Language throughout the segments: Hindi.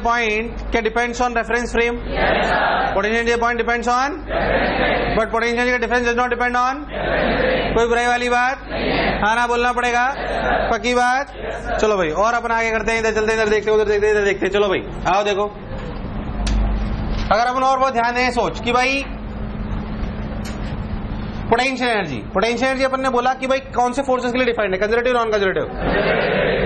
point क्या depends on reference frame? Potential point depends on, but potential का difference does not depend on. कोई बुराई वाली बात? हाँ ना बोलना पड़ेगा, पक्की बात? चलो भाई और अपन आगे करते हैं, इधर चलते इधर देखते उधर देखते इधर देखते। चलो भाई आओ देखो, अगर अपन और बहुत ध्यान दें सोच कि भाई पोटेंशियल एनर्जी अपन ने बोला कि भाई कौन से फोर्सेस के लिए डिफाइंड है, कंजर्वेटिव नॉन कंजर्वेटिव।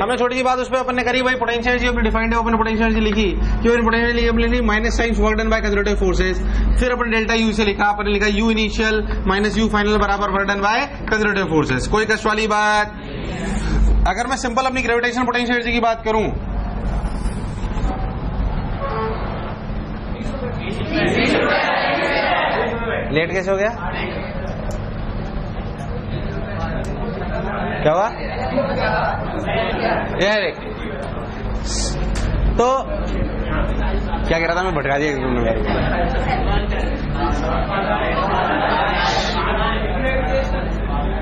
हमने छोटी सी बात उस पर अपन ने करी, भाई पोटेंशियल एनर्जी अपनी डिफाइंड है, अपन पोटेंशियल एनर्जी लिखी कि भाई potential energy minus times work done by conservative forces. फिर अपन डेल्टा यू से लिखा, अपन ने लिखा U initial minus you final बराबर work done by conservative forces. कोई कष्ट वाली बात? अगर मैं सिंपल अपनी ग्रेविटेशनल पोटेंशियल एनर्जी की बात करूं, लेट कैसे हो गया? क्या हुआ? तो क्या कह रहा था मैं, भटका दिया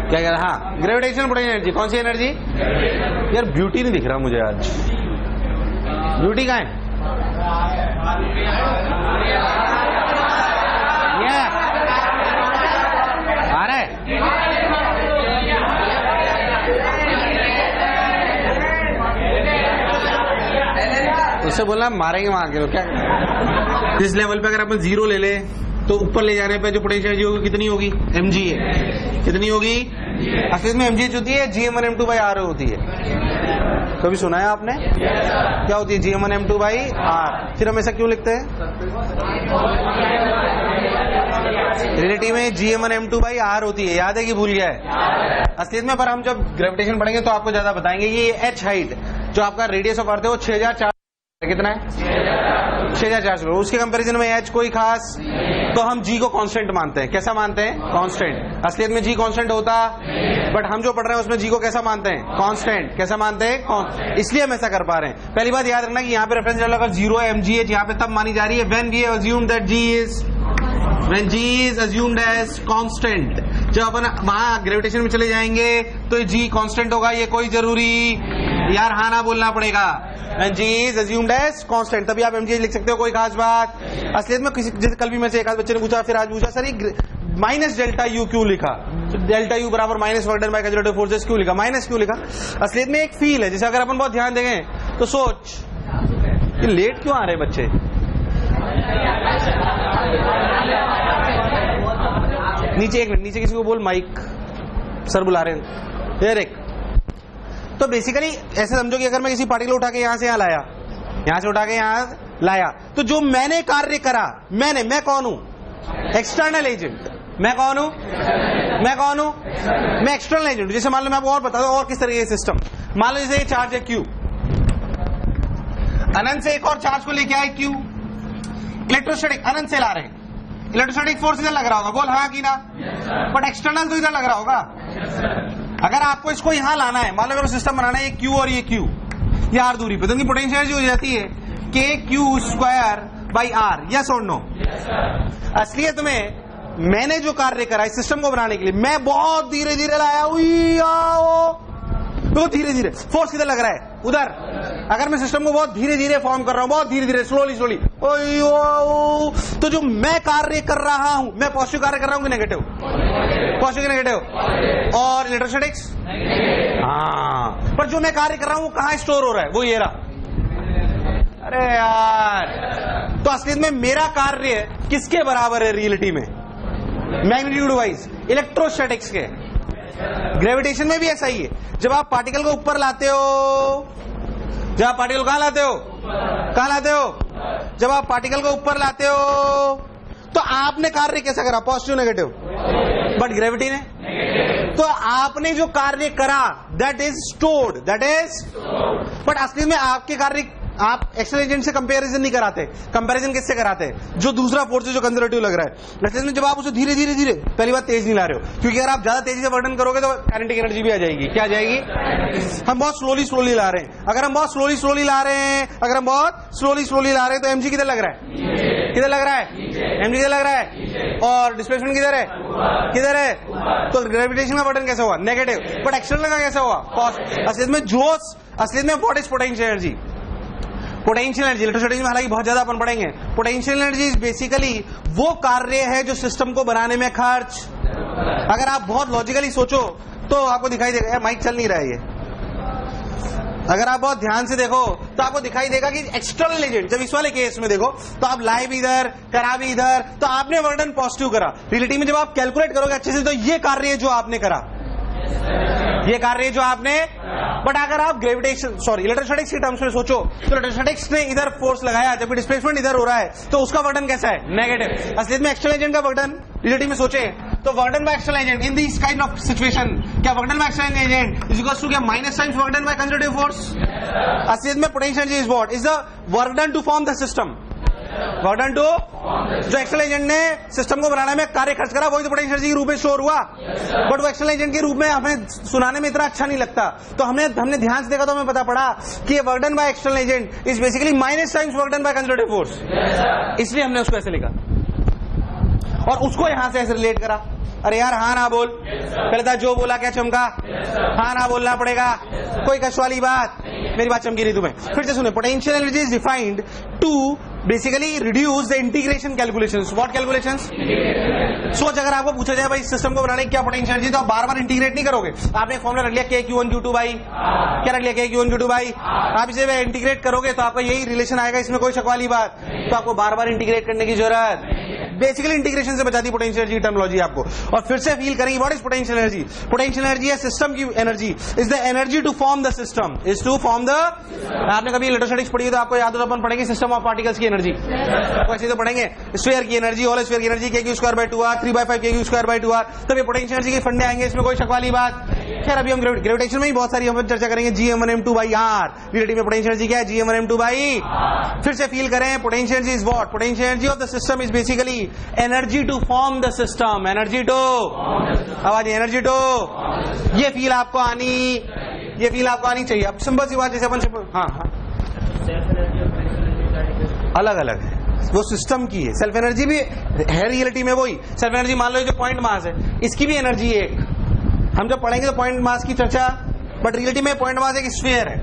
क्या कह रहा? हाँ ग्रेविटेशनल पोटेंशियल एनर्जी। कौन सी एनर्जी यार? ब्यूटी नहीं दिख रहा मुझे आज, ब्यूटी कहाँ है? आ रहा है? उससे बोलना मारेंगे वहां के लोग क्या। जिस लेवल पे अगर अपन जीरो ले ले तो ऊपर ले जाने पे जो पोटेंशियल एनर्जी होगी कितनी होगी? mg है। कितनी होगी? असल में mg होती है gm1m2/r होती है। कभी सुना है आपने? क्या होती है gm1m2/r? फिर हम ऐसा क्यों लिखते हैं? रिलेटिव में gm1m2/r होती है, याद है कि भूल गया है? असलियत में पर हम जब ग्रेविटेशन पढ़ेंगे तो आपको ज्यादा बताएंगे। ये h हाइट जो आपका रेडियस ऑफ अर्थ है वो 6400 कितना है? 6400। उसके कंपैरिजन में h कोई खास, तो हम g को कांस्टेंट मानते हैं। कैसा मानते हैं? कांस्टेंट। असलियत में g कांस्टेंट होता, बट हम जो पढ़ रहे हैं उसमें g को कैसा मानते हैं? कांस्टेंट। कैसा मानते हैं? इसलिए हम ऐसा कर पा रहे हैं। पहली बात याद रखना कि यहाँ पे रेफरेंस लेवल अगर 0 है, mg है, यहाँ पे तब मानी जा रही है when we assume that g is assumed as constant। जब अपन वहां ग्रेविटेशन में चले जाएंगे तो g कांस्टेंट होगा, ये कोई जरूरी यार हाँ ना बोलना पड़ेगा। When g is assumed as constant तभी आप mg लिख सकते हो, कोई खास बात। असलियत में किसी जैसे कल भी में से एक आध बच्चे ने पूछा, फिर आज पूछा सर ये माइनस डेल्टा यू क्यों लिखा? डेल्टा यू बराबर minus work done by conservative forces क्यों लिखा? माइनस क्यों लिखा? असलियत में एक फील है, जैसे अगर अपन बहुत ध्यान देंगे तो सोच कि लेट क्यों आ रहे बच्चे? नीचे एक मिनट, नीचे किसी को बोल माइक, सर बुला रहे हैं। यार एक तो बेसिकली ऐसे समझो कि अगर मैं किसी पार्टिकल उठा के यहां से यहां लाया, यहां से उठा के यहां लाया, तो जो मैंने कार्य करा, मैं कौन हूं? External agent. मैं कौन हूं? मैं एक्सटर्नल एजेंट। जैसे मान लो मैं आपको और बता दूं और किस तरह का सिस्टम। मान लो जैसे ये चार्ज है क्यू, अनंत से एक और चार्ज को लेके आए क्यू, इलेक्ट्रोस्टैटिक अनंत से ला रहे हैं, इलेक्ट्रोस्टैटिक फोर्स इधर लग रहा होगा, बोल हाँ कि ना? बट एक्सटर्नल तो इधर लग रहा होगा। अगर आपको इसको यहां लाना है, मान लो अगर सिस्टम बनाना है, ये क्यू और ये क्यू, ये आर दूरी पे, तो उनकी पोटेंशियल एनर्जी हो जाती है kq²/r। यस और नो? असलियत में मैंने जो कार्य करा इस सिस्टम को बनाने के लिए, मैं बहुत धीरे धीरे लाया, तो धीरे धीरे फोर्स किधर लग रहा है? उधर। अगर मैं सिस्टम को बहुत धीरे धीरे फॉर्म कर रहा हूं, बहुत धीरे धीरे स्लोली, तो जो मैं कार्य कर रहा हूं, मैं पॉजिटिव कार्य कर रहा हूं कि नेगेटिव? पॉजिटिव कि नेगेटिव? और इलेक्ट्रोस्टैटिक्स? हाँ, पर जो मैं कार्य कर रहा हूं वो कहां स्टोर हो रहा है? वो ये रहा। अरे यार, तो असलियत में मेरा कार्य किसके बराबर है रियलिटी में? मैग्नीट्यूड वाइज इलेक्ट्रोस्टैटिक्स के। ग्रेविटेशन में भी ऐसा ही है। जब आप पार्टिकल को ऊपर लाते हो, जब आप पार्टिकल कहां लाते हो? जब आप पार्टिकल को ऊपर लाते हो तो आपने कार्य कैसा करा? Positive negative? बट ग्रेविटी ने, तो आपने जो कार्य करा दैट इज स्टोर्ड, बट असली में आपके कार्य आप एक्सटर्नल एजेंट से कंपैरिजन नहीं कराते। कंपैरिजन किससे कराते हैं? जो दूसरा फोर्स है जो कंजर्वेटिव लग रहा है। इसलिए जब आप उसे धीरे धीरे पहली बात तेज नहीं ला रहे हो, क्योंकि अगर आप ज्यादा तेजी से वर्णन करोगे तो काइनेटिक एनर्जी भी आ जाएगी। क्या आ जाएगी? हम बहुत स्लोली ला रहे हैं। अगर हम बहुत स्लोली ला रहे हैं, तो एमजी किधर लग रहा है? एमजी किधर लग रहा है? और डिस्प्लेसमेंट किधर है? तो ग्रेविटेशन का बटन कैसा हुआ? नेगेटिव। बट एक्सटर्नल का कैसा हुआ? पॉजिटिव। असलियत में what is potential energy? Potential energy electrostatics में हालांकि बहुत ज्यादा अपन पढ़ेंगे। पोटेंशियल एनर्जी बेसिकली वो कार्य है जो सिस्टम को बनाने में खर्च, अगर आप बहुत लॉजिकली सोचो तो आपको दिखाई देगा, माइक चल नहीं रहा है ये, अगर आप बहुत ध्यान से देखो तो आपको दिखाई देगा कि एक्सटर्नल एजेंट, जब इस वाले केस में देखो तो आप लाए भी इधर, करा भी इधर, तो आपने वर्डन पॉजिटिव करा। रियलिटी में जब आप कैलकुलेट करोगे अच्छे से तो ये कार्य है जो आपने करा, ये कार्य जो आपने, बट अगर आप ग्रेविटेशन इलेक्ट्रोस्टैटिक्स के टर्म्स में सोचो तो इलेक्ट्रोस्टैटिक्स ने इधर फोर्स लगाया जबकि डिस्प्लेसमेंट इधर हो रहा है, तो उसका वर्डन कैसा है? नेगेटिव। असलियत में एक्सटर्नल एजेंट का वर्डन रिलेटिव में सोचे तो work done by external agent in this kind of situation, क्या work done by external agent is equal to क्या minus times work done by conservative force? असलियत में potential energy is what is the work done to form the system, work done to जो एक्सटर्नल एजेंट ने सिस्टम को बनाने में कार्य खर्च करा वही तो पोटेंशियल एनर्जी के रूप में शोर हुआ, बट वो एक्सटर्नल एजेंट के रूप में हमें सुनाने में इतना अच्छा नहीं लगता, तो हमने ध्यान से देखा तो हमें पता पड़ा कि work done by external agent is basically minus times work done by conservative force, इसलिए हमने उसको ऐसे लिखा और उसको यहां से ऐसे रिलेट करा। अरे यार हाँ ना बोल, पहले था जो बोला क्या चमका, हाँ ना बोलना पड़ेगा, कोई कष्ट वाली बात, मेरी बात चमकी नहीं तुम्हें। फिर से सुने, potential energy is defined to basically reduce the integration calculations. What calculations? सोच अगर आपको पूछा जाए भाई सिस्टम को बनाने की क्या पोटेंशियल एनर्जी, तो आप बार बार इंटीग्रेट नहीं करोगे, आपने फॉर्मूला रख लिया KQ1Q2 बाई, क्या रख लिया KQ1Q2 बाई, आप इसे इंटीग्रेट करोगे तो आपका यही रिलेशन आएगा, इसमें कोई शक वाली बात, तो आपको बार बार इंटीग्रेट करने की जरूरत, बेसिकली इंटीग्रेशन से बचाती पोटेंशियल एनर्जी टर्मिनोलॉजी आपको। और फिर से फील करेंगे what is potential energy? Potential energy है सिस्टम की energy, is the energy to form the system, is to form the, आपने कभी इलेक्ट्रोस्टैटिक्स पढ़ी तो आपको याद हो, तो अपन पढ़ेंगे सिस्टम ऑफ पार्टिकल्स की एनर्जी, वैसे तो पढ़ेंगे स्फीयर की एनर्जी, होल स्फीयर की एनर्जी KQ²/2R 3/5 KQ²/2R, तब ये पोटेंशियल एनर्जी के फंडे आएंगे, इसमें कोई शक वाली बात। खैर अभी हम ग्रेविटेशन में ही बहुत सारी हम चर्चा करेंगे, Gm1m2/R, रिलेटिव में पोटेंशियल एनर्जी क्या है? Gm1m2/। फिर से फील करें potential energy is what? Potential energy of the system is basically energy to form the system, energy to, आवाज एनर्जी टू, ये फील आपको आनी चाहिए। अब सिंपल सी बात, जैसे अपन हाँ अलग अलग है, वो सिस्टम की है, सेल्फ एनर्जी भी है रियलिटी में वही सेल्फ एनर्जी। मान लो जो पॉइंट मास है इसकी भी एनर्जी है एक, हम जब पढ़ेंगे तो पॉइंट मास की चर्चा, बट रियलिटी में पॉइंट मास एक स्फीयर है,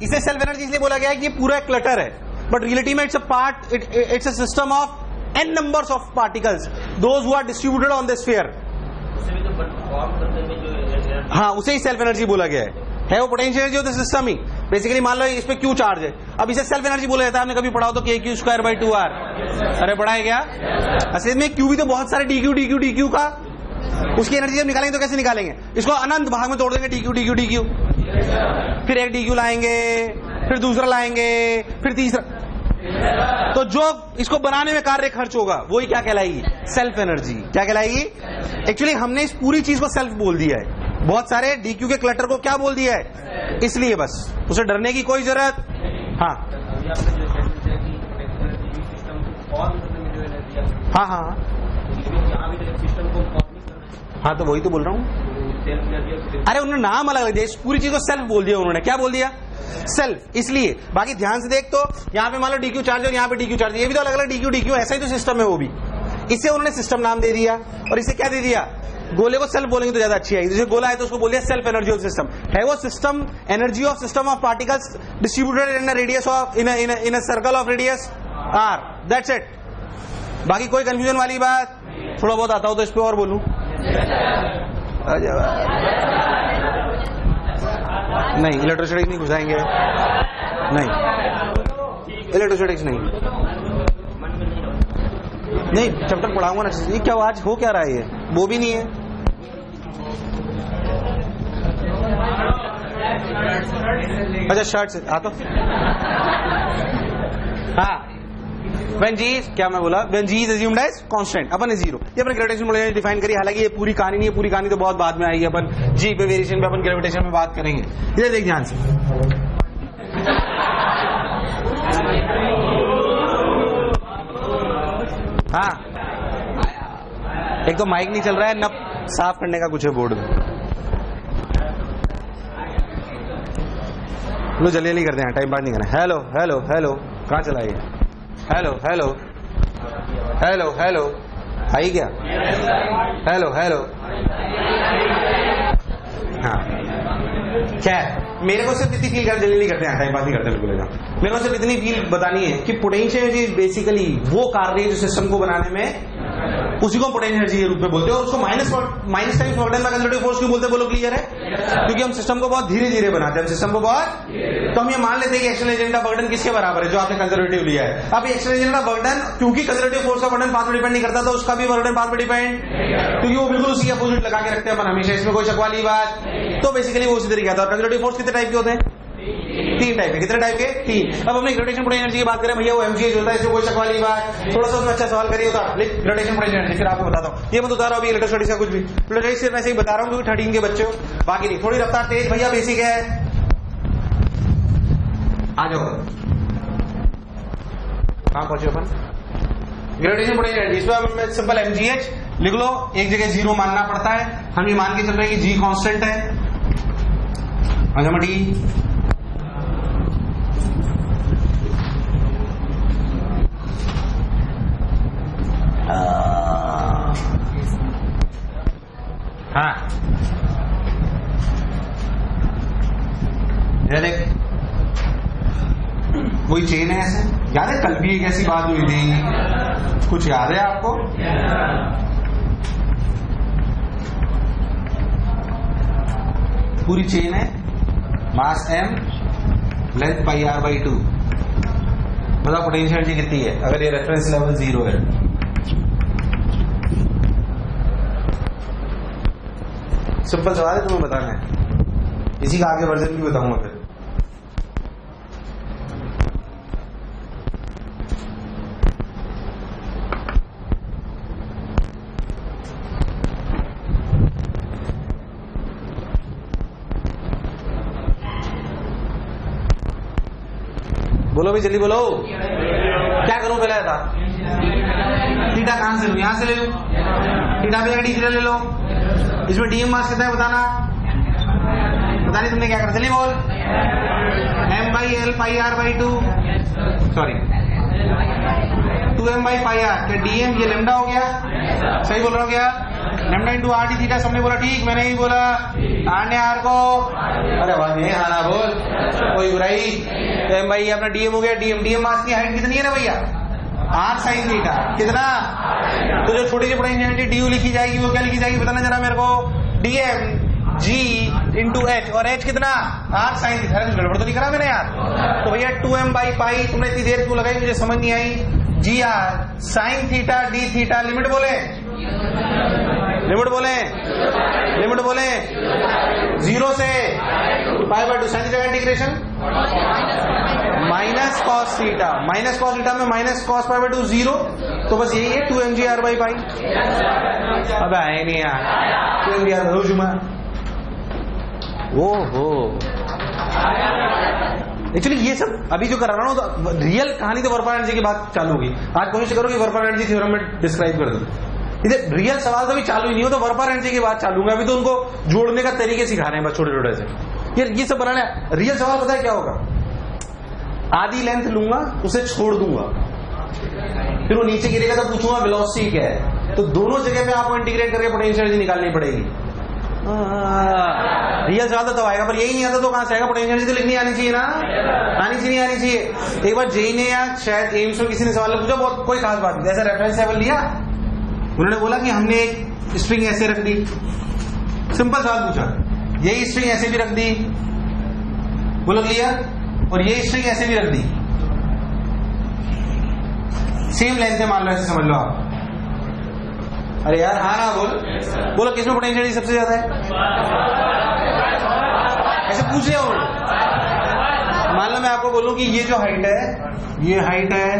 इसे सेल्फ एनर्जी इसलिए बोला गया है कि ये पूरा क्लटर है, बट रियलिटी में it's a part, it's a system of n numbers of particles, those who are distributed on the sphere। हाँ उसे ही सेल्फ एनर्जी बोला गया है वो potential energy of the system he. Basically मान लो इस पे Q चार्ज है, अब इसे सेल्फ एनर्जी बोला जाता है, आपने कभी पढ़ा हो तो KQ²/2R, अरे पढ़ा है क्या? असल में Q भी तो बहुत सारे DQ का, उसकी एनर्जी जब निकालेंगे तो कैसे निकालेंगे? इसको अनंत भाग में तोड़ देंगे, DQ, फिर एक DQ लाएंगे, फिर दूसरा लाएंगे, फिर तीसरा, तो जो इसको बनाने में कार्य खर्च होगा वही क्या कहलाएगी? Self energy. क्या कहलाएगी? एक्चुअली हमने इस पूरी चीज को सेल्फ बोल दिया है, बहुत सारे DQ के क्लटर को क्या बोल दिया है, इसलिए बस उसे डरने की कोई जरूरत। हाँ हाँ हाँ हाँ तो वही तो बोल रहा हूँ, अरे उन्होंने नाम अलग दिया, इस पूरी चीज को सेल्फ बोल दिया उन्होंने। क्या बोल दिया? सेल्फ। इसलिए बाकी ध्यान से देख, तो यहाँ पे मान लो DQ चार्ज और यहाँ पे DQ चार्ज, ये भी तो अलग अलग DQ, ऐसा ही तो सिस्टम है वो भी, इसे उन्होंने सिस्टम नाम दे दिया और इसे क्या दे दिया? गोले को सेल्फ बोलेंगे तो ज्यादा अच्छी है, जैसे गोला है तो उसको बोल दिया सेल्फ एनर्जी ऑफ सिस्टम। है वो system energy of system of particles distributed in radius of in a circle of radius R, that's it. बाकी कोई कंफ्यूजन वाली बात? थोड़ा बहुत आता हो तो इस पे और बोलूं? नहीं, इलेक्ट्रोस्टैटिक्स नहीं घुसाएंगे, नहीं इलेक्ट्रोस्टैटिक्स नहीं चैप्टर पढ़ाऊंगा ना। ये क्या आज हो क्या रहा है? ये वो भी नहीं है। अच्छा शर्ट से हाँ, तो हाँ when G is, क्या मैं बोला, when G is assumed as constant, upon is zero, ये अपन ग्रेविटेशन में डिफाइन करी। हालांकि ये पूरी कहानी नहीं है, पूरी कहानी तो बहुत बाद में आएगी, अपन G पे वेरिएशन पे अपन ग्रेविटेशन में बात करेंगे। इधर देख ध्यान से, हाँ एक तो माइक नहीं चल रहा है, न साफ करने का कुछ है बोर्ड में, लो जल्दी करते हैं, टाइम पास नहीं करना। हेलो हेलो हेलो, कहाँ चला ये? हेलो हेलो हेलो हेलो, आई क्या? हेलो हेलो, हाँ खैर मेरे को सिर्फ इतनी फील कर, जल्दी नहीं करते हैं, टाइम पास नहीं करते बिल्कुल। मेरे को सिर्फ इतनी फील बतानी है कि पोटेंशियल एनर्जी बेसिकली वो कार्य है जो सिस्टम को बनाने में, उसी को पोटेंशियल एनर्जी के रूप में बोलते हैं। और उसको minus times work done by conservative force क्यों बोलते हैं, बोलो क्लियर है? क्योंकि हम सिस्टम को बहुत धीरे धीरे बनाते हैं, सिस्टम को बहुत, तो हम ये मान लेते हैं कि एक्सटर्नल एजेंट का बर्डन किसके बराबर है, जो आपने कंजर्वेटिव लिया है। अब एक्सटर्नल एजेंट का बर्डन, क्योंकि कंजर्वेटिव फोर्स का बर्डन पाथ पर डिपेंड नहीं करता, तो उसका भी बर्डन पाथ पर डिपेंड, क्योंकि वो बिल्कुल उसी अपोजिट लगा के रखते हैं अपन हमेशा, इसमें कोई शक वाली बात। तो बेसिकली वो उसी तरीके आता है। कंजर्वेटिव फोर्स कितने टाइप के होते हैं? 3 टाइप के। कितने टाइप के? 3। अब हमने ग्रेविटेशन पोटेंशियल एनर्जी की बात करें भैया, वो एमजीएच होता है, इसमें कोई शक वाली बात। थोड़ा सा उसमें अच्छा सवाल करिए होता ग्रेविटेशन पोटेंशियल एनर्जी, फिर आपको बताता हूँ। ये मत उतारो अभी इलेक्ट्रो स्टडीज का कुछ भी, इलेक्ट्रो स्टडीज सिर्फ ऐसे ही बता रहा हूँ क्योंकि 13 के बच्चे हो, बाकी नहीं। थोड़ी रफ्तार तेज भैया, बेसिक है, आ जाओ। कहां पहुंचे अपन? Gravitation potential energy. इसमें सिंपल एमजीएच लिख लो, एक जगह 0 मानना पड़ता है। हम ये मान के चल रहे हैं कि जी कांस्टेंट है, हाँ देख कोई चेन है ऐसे, याद है कल भी एक ऐसी बात हुई थी, कुछ याद है आपको? पूरी चेन है, मास m, लेंथ पाई r/2। मतलब पोटेंशियल एनर्जी कितनी है अगर ये रेफरेंस लेवल 0 है? सिंपल सवाल है, तुम्हें बताना है। इसी का आगे वर्जन भी बताऊंगा फिर। बोलो भी जल्दी बोलो, क्या करूं पहले था? थीटा कहां से लूं? यहां से ले लूं, थीटा पे डी थीटा ले लो। इसमें डीएम मास कितना है बताना, पता नहीं तुमने क्या कर, चलिए बोल। m/l पाई r/2, सॉरी 2m/πr, क्या डीएम ये लेमडा हो गया? सही बोल रहा हूँ क्या? Lambda into r d theta, सबने बोला ठीक, मैंने ही बोला। आर ने आर को, अरे वाह नहीं आना बोल, कोई बुराई। m भाई अपना डीएम हो गया, डीएम मास की हाइट कितनी है ना भैया? आर साइन थीटा, कितना? तो जो छोटी सी पोटेंशियल एनर्जी डी लिखी जाएगी वो क्या लिखी जाएगी बताना जरा मेरे को? डीएम जी इंटू एच, और एच कितना? Are sine theta. गड़बड़ तो नहीं करा मैंने यार? तो भैया 2m/π, तुमने इतनी देर क्यों लगाई मुझे समझ नहीं आई। G R sine theta D theta, limit बोले, लिमिट बोले, लिमिट बोले 0 से π/2, साइन थीटा का integration minus cos theta, minus cos theta में माइनस कॉस π/2 0, तो बस यही है 2mgr/π। अब आए नहीं यार, 2mgr जुमा। ओहो एक्चुअली ये सब अभी जो कर रहा हूं तो रियल कहानी तो वर्क एनर्जी की बात चालू होगी। आज कोशिश करो कि वर्क एनर्जी थ्योरम में डिस्क्राइब कर दूं। इधर रियल सवाल तो अभी चालू ही नहीं हो, तो वर्क एनर्जी की बात चालू है। अभी तो उनको जोड़ने का तरीके सिखा रहे हैं बस छोटे छोटे से। ये सब बनाना है। रियल सवाल पता है क्या होगा? आधी लेंथ लूंगा, उसे छोड़ दूंगा, फिर वो नीचे गिरेगा तो पूछूंगा वेलोसिटी क्या है। तो दोनों जगह पे आपको इंटीग्रेट करके पोटेंशियल एनर्जी निकालनी पड़ेगी। रियल सवाल तो तब आएगा, पर यही नहीं आता तो कहां से आएगा? पोटेंशियल एनर्जी तो लिखनी आनी चाहिए ना, आनी चाहिए, आनी चाहिए। एक बार जेई ने या शायद एम्स में किसी ने सवाल पूछा, बहुत कोई खास बात नहीं, ऐसा रेफरेंस लेवल लिया, उन्होंने बोला कि हमने एक स्ट्रिंग ऐसे रख दी, सिंपल सवाल पूछा, यही स्ट्रिंग ऐसे भी रख दी, बोलो क्लियर, और ये स्ट्रिंग ऐसे भी रख दी, सेम लेंथ है मान लो, ऐसे समझ लो आप। अरे यार हाँ ना बोल, बोलो किसमें पोटेंशियल एनर्जी सबसे ज्यादा है? ऐसे पूछ रहे हो। मान लो मैं आपको बोलूं कि ये जो हाइट है, ये हाइट है,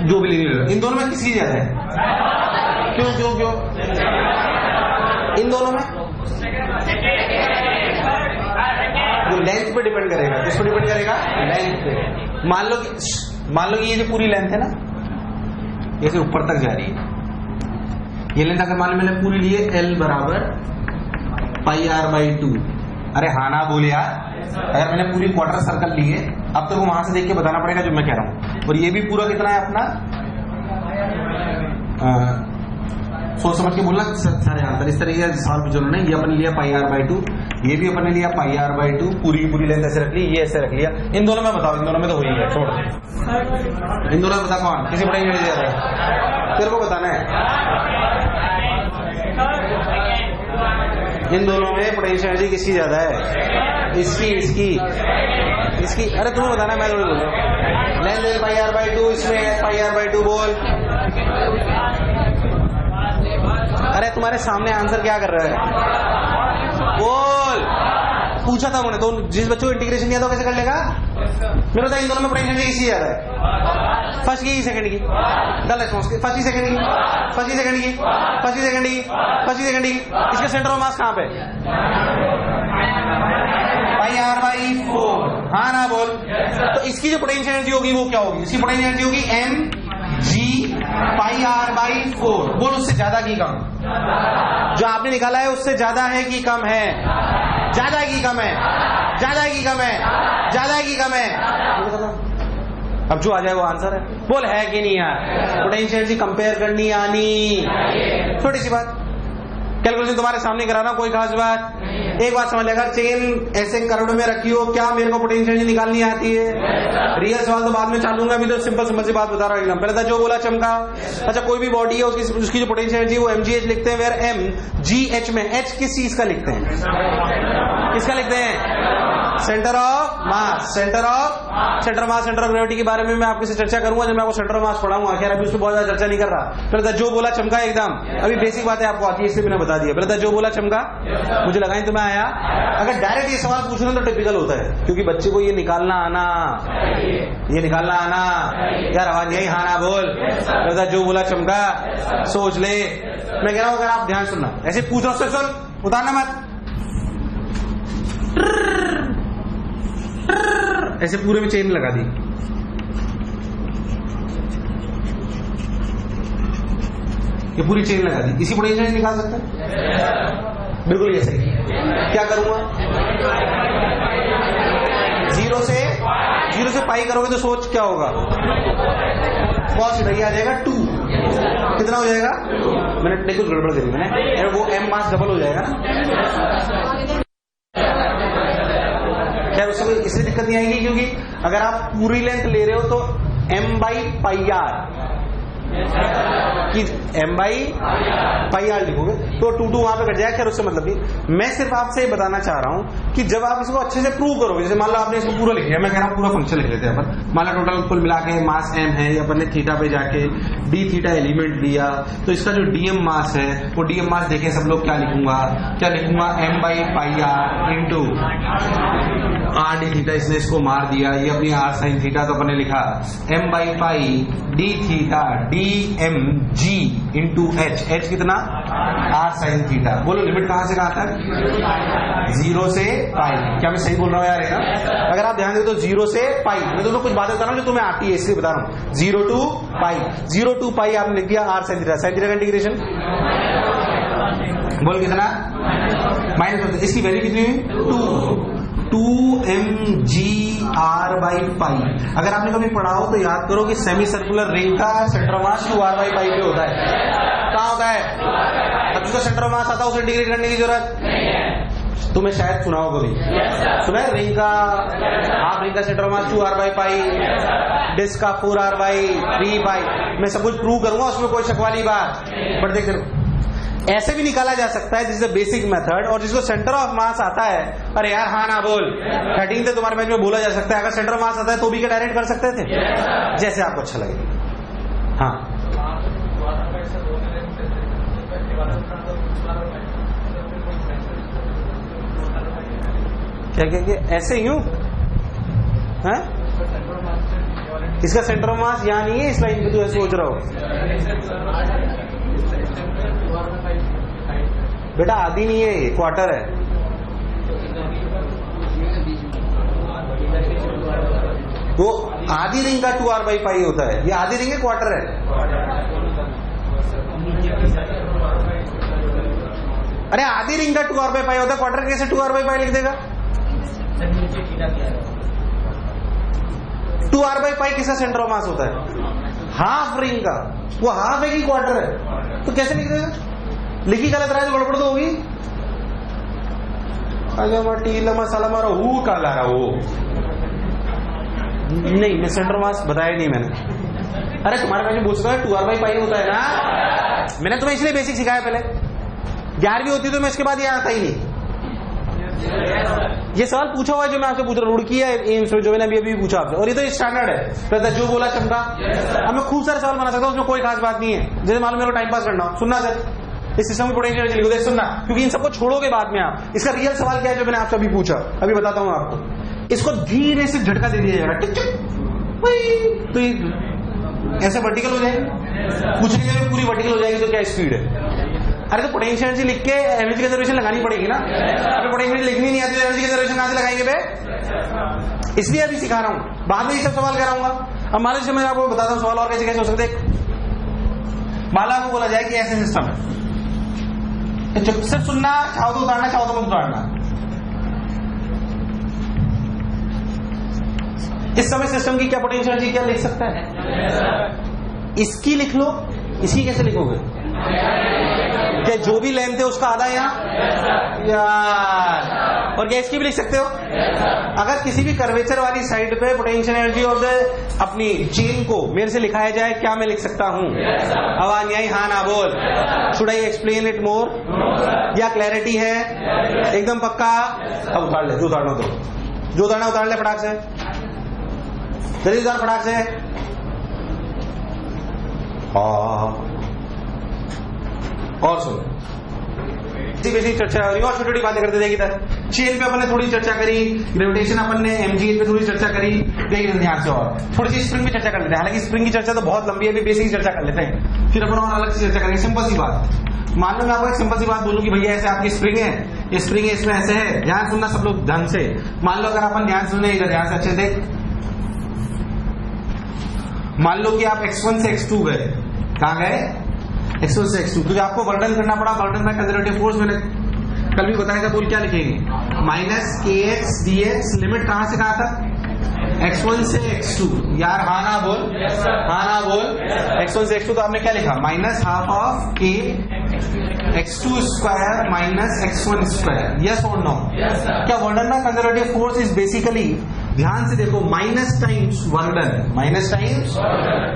जो भी लीजिए, इन दोनों में किसकी ज्यादा है? क्यों क्यों क्यों? इन दोनों में जो लेंथ पे डिपेंड करेगा, किस पे डिपेंड करेगा? लेंथ पे। मान लो कि ये जो पूरी लेंथ है ना, ये से ऊपर तक जा रही है, ये लेंथ अगर मान लो मैंने पूरी ली है L बराबर πr/2। अरे हाँ ना बोल यार, अगर मैंने पूरी क्वार्टर सर्कल ली है, अब तो वो वहां से देख के बताना पड़ेगा जो मैं कह रहा हूं। और ये भी पूरा कितना है अपना सोच समझ के बोलना सारे आंसर। इस तरीके से सवाल पूछो ना, ये अपन लिया पाई आर बाई 2, ये भी अपन ने लिया पाई आर बाई 2, पूरी की पूरी लेंथ ऐसे रख ली, ये ऐसे रख लिया। इन दोनों में बताओ, इन दोनों में तो हुई है, छोड़। इन दोनों में बता कौन किसी पढ़ाई नहीं दे रहा है, तेरे को बताना है। इन दोनों में पोटेंशियल एनर्जी किसकी ज्यादा है? इसकी, इसकी, इसकी। अरे तुम्हें बताना है, मैं थोड़ी बोल रहा हूँ। लेंथ पाई आर बाई 2, इसमें पाई आर बाई 2। बोल, अरे तुम्हारे सामने आंसर क्या कर रहा है? बोल। पूछा था उन्होंने, तो जिस बच्चों को इंटीग्रेशन नहीं आता कैसे कर लेगा? मेरे बता, इन दोनों में पोटेंशियल एनर्जी किसकी ज्यादा है? फर्स्ट की, सेकंड की? गलत रिस्पॉन्स। फर्स्ट की, सेकंड की? फर्स्ट की, सेकंड की? फर्स्ट की, सेकंड की? फर्स्ट की, सेकंड की? इसका सेंटर ऑफ मास कहाँ पे? पाई आर बाई 4। हाँ ना? बोल। तो इसकी जो पोटेंशियल एनर्जी होगी वो क्या होगी? इसकी पोटेंशियल एनर्जी होगी m g pi r by 4। बोल, उससे ज्यादा की कम? जो आपने निकाला है उससे ज्यादा है कि कम है? ज्यादा है कि कम है? ज्यादा है कि कम है? ज्यादा है कि कम है? अब जो आ जाए वो आंसर है। बोल, है कि नहीं यार? पोटेंशियल एनर्जी कंपेयर करनी आनी, छोटी सी बात। कैलकुलेशन तुम्हारे सामने कराना, कोई खास बात। एक बात समझ लेगा, चेन ऐसे करोड़ में रखी हो, क्या मेरे को पोटेंशियल एनर्जी निकालनी आती है? रियल सवाल तो बाद में चालूंगा, अभी तो सिंपल सिंपल सी बात बता रहा हूँ एकदम। पहले था जो बोला चमका। अच्छा, कोई भी बॉडी है उसकी जो पोटेंशियल एनर्जी वो mgh लिखते हैं, वेयर mgh में h किस चीज का लिखते हैं? किसका लिखते हैं? Centre of mass. Centre of centre of gravity के बारे में मैं आपके से चर्चा करूंगा जब मैं आपको सेंटर ऑफ मास पढ़ाऊंगा। खैर अभी उसको बहुत ज्यादा चर्चा नहीं कर रहा। पहले जो बोला चमका एकदम, अभी बेसिक बातें आपको आती है इसलिए मैंने बता दिया। पहले जो बोला चमका, मुझे लगा तुम्हें आया। अगर डायरेक्ट ये सवाल पूछना तो टिपिकल होता है, क्योंकि बच्चे को ये निकालना आना, ये निकालना आना। यार आवाज यही हाँ ना? बोल। पहले जो बोला चमका, सोच ले। मैं कह रहा हूं अगर आप ध्यान सुनना, ऐसे पूछ रहा हूं, सुन, उतारना मत। ऐसे पूरे में चेन लगा दी, ये पूरी चेन लगा दी, इसी पोटेंशियल निकाल सकते हैं? बिल्कुल ये सही। क्या करूंगा? जीरो से पाई करोगे तो सोच क्या होगा? कॉस थीटा आ जाएगा 2। कितना हो जाएगा? मैंने नहीं कुछ गड़बड़ करी मैंने, वो एम मास डबल हो जाएगा ना। खैर उससे कोई इसलिए दिक्कत नहीं आएगी क्योंकि अगर आप पूरी लेंथ ले रहे हो तो m बाई पाई आर कि m बाई पाई आर लिखोगे तो 2 वहां पे कट जाएगा। खैर उससे मतलब नहीं, मैं सिर्फ आपसे ये बताना चाह रहा हूं कि जब आप इसको अच्छे से प्रूव करोगे, जैसे मान लो आपने इसको पूरा लिख लिया, मैं कह रहा हूं पूरा फंक्शन लिख लेते हैं अपन। मान लो टोटल कुल मिला के मास m है, या अपन ने थीटा पे जाके d थीटा एलिमेंट लिया, तो इसका जो dm मास है वो dm मास देखें सब लोग क्या लिखूंगा m by pi r into r d theta. इसने इसको मार दिया, ये अपनी आर साइन थीटा, तो अपन ने लिखा m by pi D theta D M G into H कितना? Are sine theta. बोलो लिमिट कहां से कहां तक? 0 से पाई। क्या मैं सही बोल रहा हूं यार? है ना? अगर आप ध्यान दे तो 0 से पाई, मैं तो कुछ बातें बता रहा हूं जो तुम्हें आती है इसलिए बता रहा हूं। 0 टू पाई, 0 टू पाई आपने लिख दिया आर साइन थीटा का इंटीग्रेशन। बोल कितना? माइनस। इसकी वैल्यू कितनी हुई? 2mgr by pi. अगर आपने कभी पढ़ा हो तो याद करो कि सेमी सर्कुलर रिंग का centre of mass 2r by पाई पे होता है। कहाँ होता है? अब जिसका सेंटर ऑफ मास आता है उसे इंटीग्रेट करने की जरूरत नहीं है। तुम्हें शायद सुना हो कभी, सुना है रिंग का, हाफ रिंग का centre of mass 2r by pi, disc का 4r बाई 3 पाई। मैं सब कुछ प्रूव करूंगा, उसमें कोई शक वाली बात। बट देख ऐसे भी निकाला जा सकता है, दिस इज बेसिक मेथड। और जिसको सेंटर ऑफ मास आता है, अरे यार हाँ ना? बोल। 13 से तुम्हारे मैच में बोला जा सकता है, अगर सेंटर ऑफ मास आता है तो भी क्या डायरेक्ट कर सकते थे? जैसे आपको अच्छा लगे। हाँ क्या ऐसे यूं है? इसका सेंटर ऑफ मास यहाँ नहीं है, इस लाइन पे तू सोच रहा हो बेटा। आधी नहीं है, ये क्वार्टर है। वो आधी रिंग का 2r बाई पाई होता है, ये आधी रिंग है, क्वार्टर है। अरे आधी रिंग का 2r बाई पाई होता है, क्वार्टर कैसे 2r बाई पाई लिख देगा? 2r बाई पाई किसका सेंटर ऑफ मास होता है? हाफ रिंग का। वो हाफ है कि क्वार्टर है? तो कैसे लिख देगा? लिखी गलत रहा है तो गड़बड़ तो होगी। टीला मसाला मारो हु का ला रहा हो नहीं, मैं सेंटर मास बताया नहीं मैंने। अरे तुम्हारे पास पूछता है 2r/π होता है ना, मैंने तुम्हें इसलिए बेसिक सिखाया पहले। 11वीं होती तो मैं इसके बाद ये आता ही नहीं। ये सवाल पूछा हुआ है जो मैं आपसे पूछ रहा हूँ, रुड़की है एम्स में, जो मैंने अभी पूछा आपसे, और ये तो स्टैंडर्ड है। जो बोला चमका, अब मैं खूब सारे सवाल बना सकता हूँ, उसमें कोई खास बात नहीं है। जैसे मालूम मेरे को टाइम पास करना हो, सुनना सर इस सिस्टम की पोटेंशियल एनर्जी लिखो, सुनना, क्योंकि इन सबको छोड़ोगे बाद में आप। इसका रियल सवाल क्या है जो मैंने आपसे अभी पूछा, अभी बताता हूँ आपको। इसको धीरे से झटका दे दिया जाएगा, तो ये ऐसे वर्टिकल हो जाएगी, पूछने के लिए पूरी वर्टिकल हो जाएगी, तो क्या स्पीड है? अरे तो पोटेंशियल एनर्जी लिख के एनर्जी कंजर्वेशन लगानी पड़ेगी ना। अगर पोटेंशियल लिखनी नहीं आती तो एनर्जी कंजर्वेशन कहां से लगाएंगे बे? इसलिए अभी सिखा रहा हूं, बाद में ये सब सवाल कराऊंगा। अब मान लीजिए मैं आपको बताता हूं सवाल और कैसे कैसे हो सकते हैं। माला को बोला जाए कि ऐसे सिस्टम है, सिर्फ सुनना, चाहो तो उतारना, चाहो तो मत उतारना। इस समय सिस्टम की क्या पोटेंशियल एनर्जी क्या लिख सकता है? इसकी लिख लो, इसकी कैसे लिखोगे? क्या जो भी लेंथ है उसका आधा यहाँ यार, और क्या इसकी भी लिख सकते हो? अगर किसी भी कर्वेचर वाली साइड पे पोटेंशियल एनर्जी ऑफ द अपनी चेन को मेरे से लिखाया जाए, क्या मैं लिख सकता हूँ? आवाज नहीं आई, हाँ ना बोल। Should I explain it more, या क्लैरिटी है एकदम पक्का? अब उतार ले, जो उतारना तो जो उतारना उतार ले फटाक से, जल्दी उतार फटाक से। हाँ और सुनो, बेसिक चर्चा हो रही है और छोटी छोटी बातें करते जाएगी। चेन पे अपन ने थोड़ी चर्चा करी, ग्रेविटेशन अपन ने mgh पे थोड़ी चर्चा करी, देखिए ध्यान से। और थोड़ी सी स्प्रिंग पे चर्चा कर लेते हैं, हालांकि स्प्रिंग की चर्चा तो बहुत लंबी है, अभी बेसिक चर्चा कर लेते हैं, फिर अपन और अलग से चर्चा करेंगे। सिंपल सी बात, मान लो मैं आपको एक सिंपल सी बात बोलूं कि भैया ऐसे आपकी स्प्रिंग है, ये स्प्रिंग है, इसमें ऐसे है। ध्यान सुनना सब लोग ध्यान से। मान लो अगर अपन ध्यान सुने, इधर ध्यान से अच्छे देख, मान लो कि आप x1 से x2 गए, कहां गए? x1 से x2, तो आपको वर्णन करना पड़ा, वर्णन बाय कंजर्वेटिव फोर्स। मैंने कल भी बताया था, बोल क्या लिखेंगे? -kx dx, लिमिट कहां से कहां तक? x1 से x2। यार हाँ ना बोल, हाँ ना बोल। x1 से x2 तो आपने क्या लिखा? -12 k x2 square minus x1 square. Yes और नो? क्या वर्णन bye conservative force is basically, ध्यान से देखो, माइनस टाइम्स वर्डन, माइनस टाइम्स,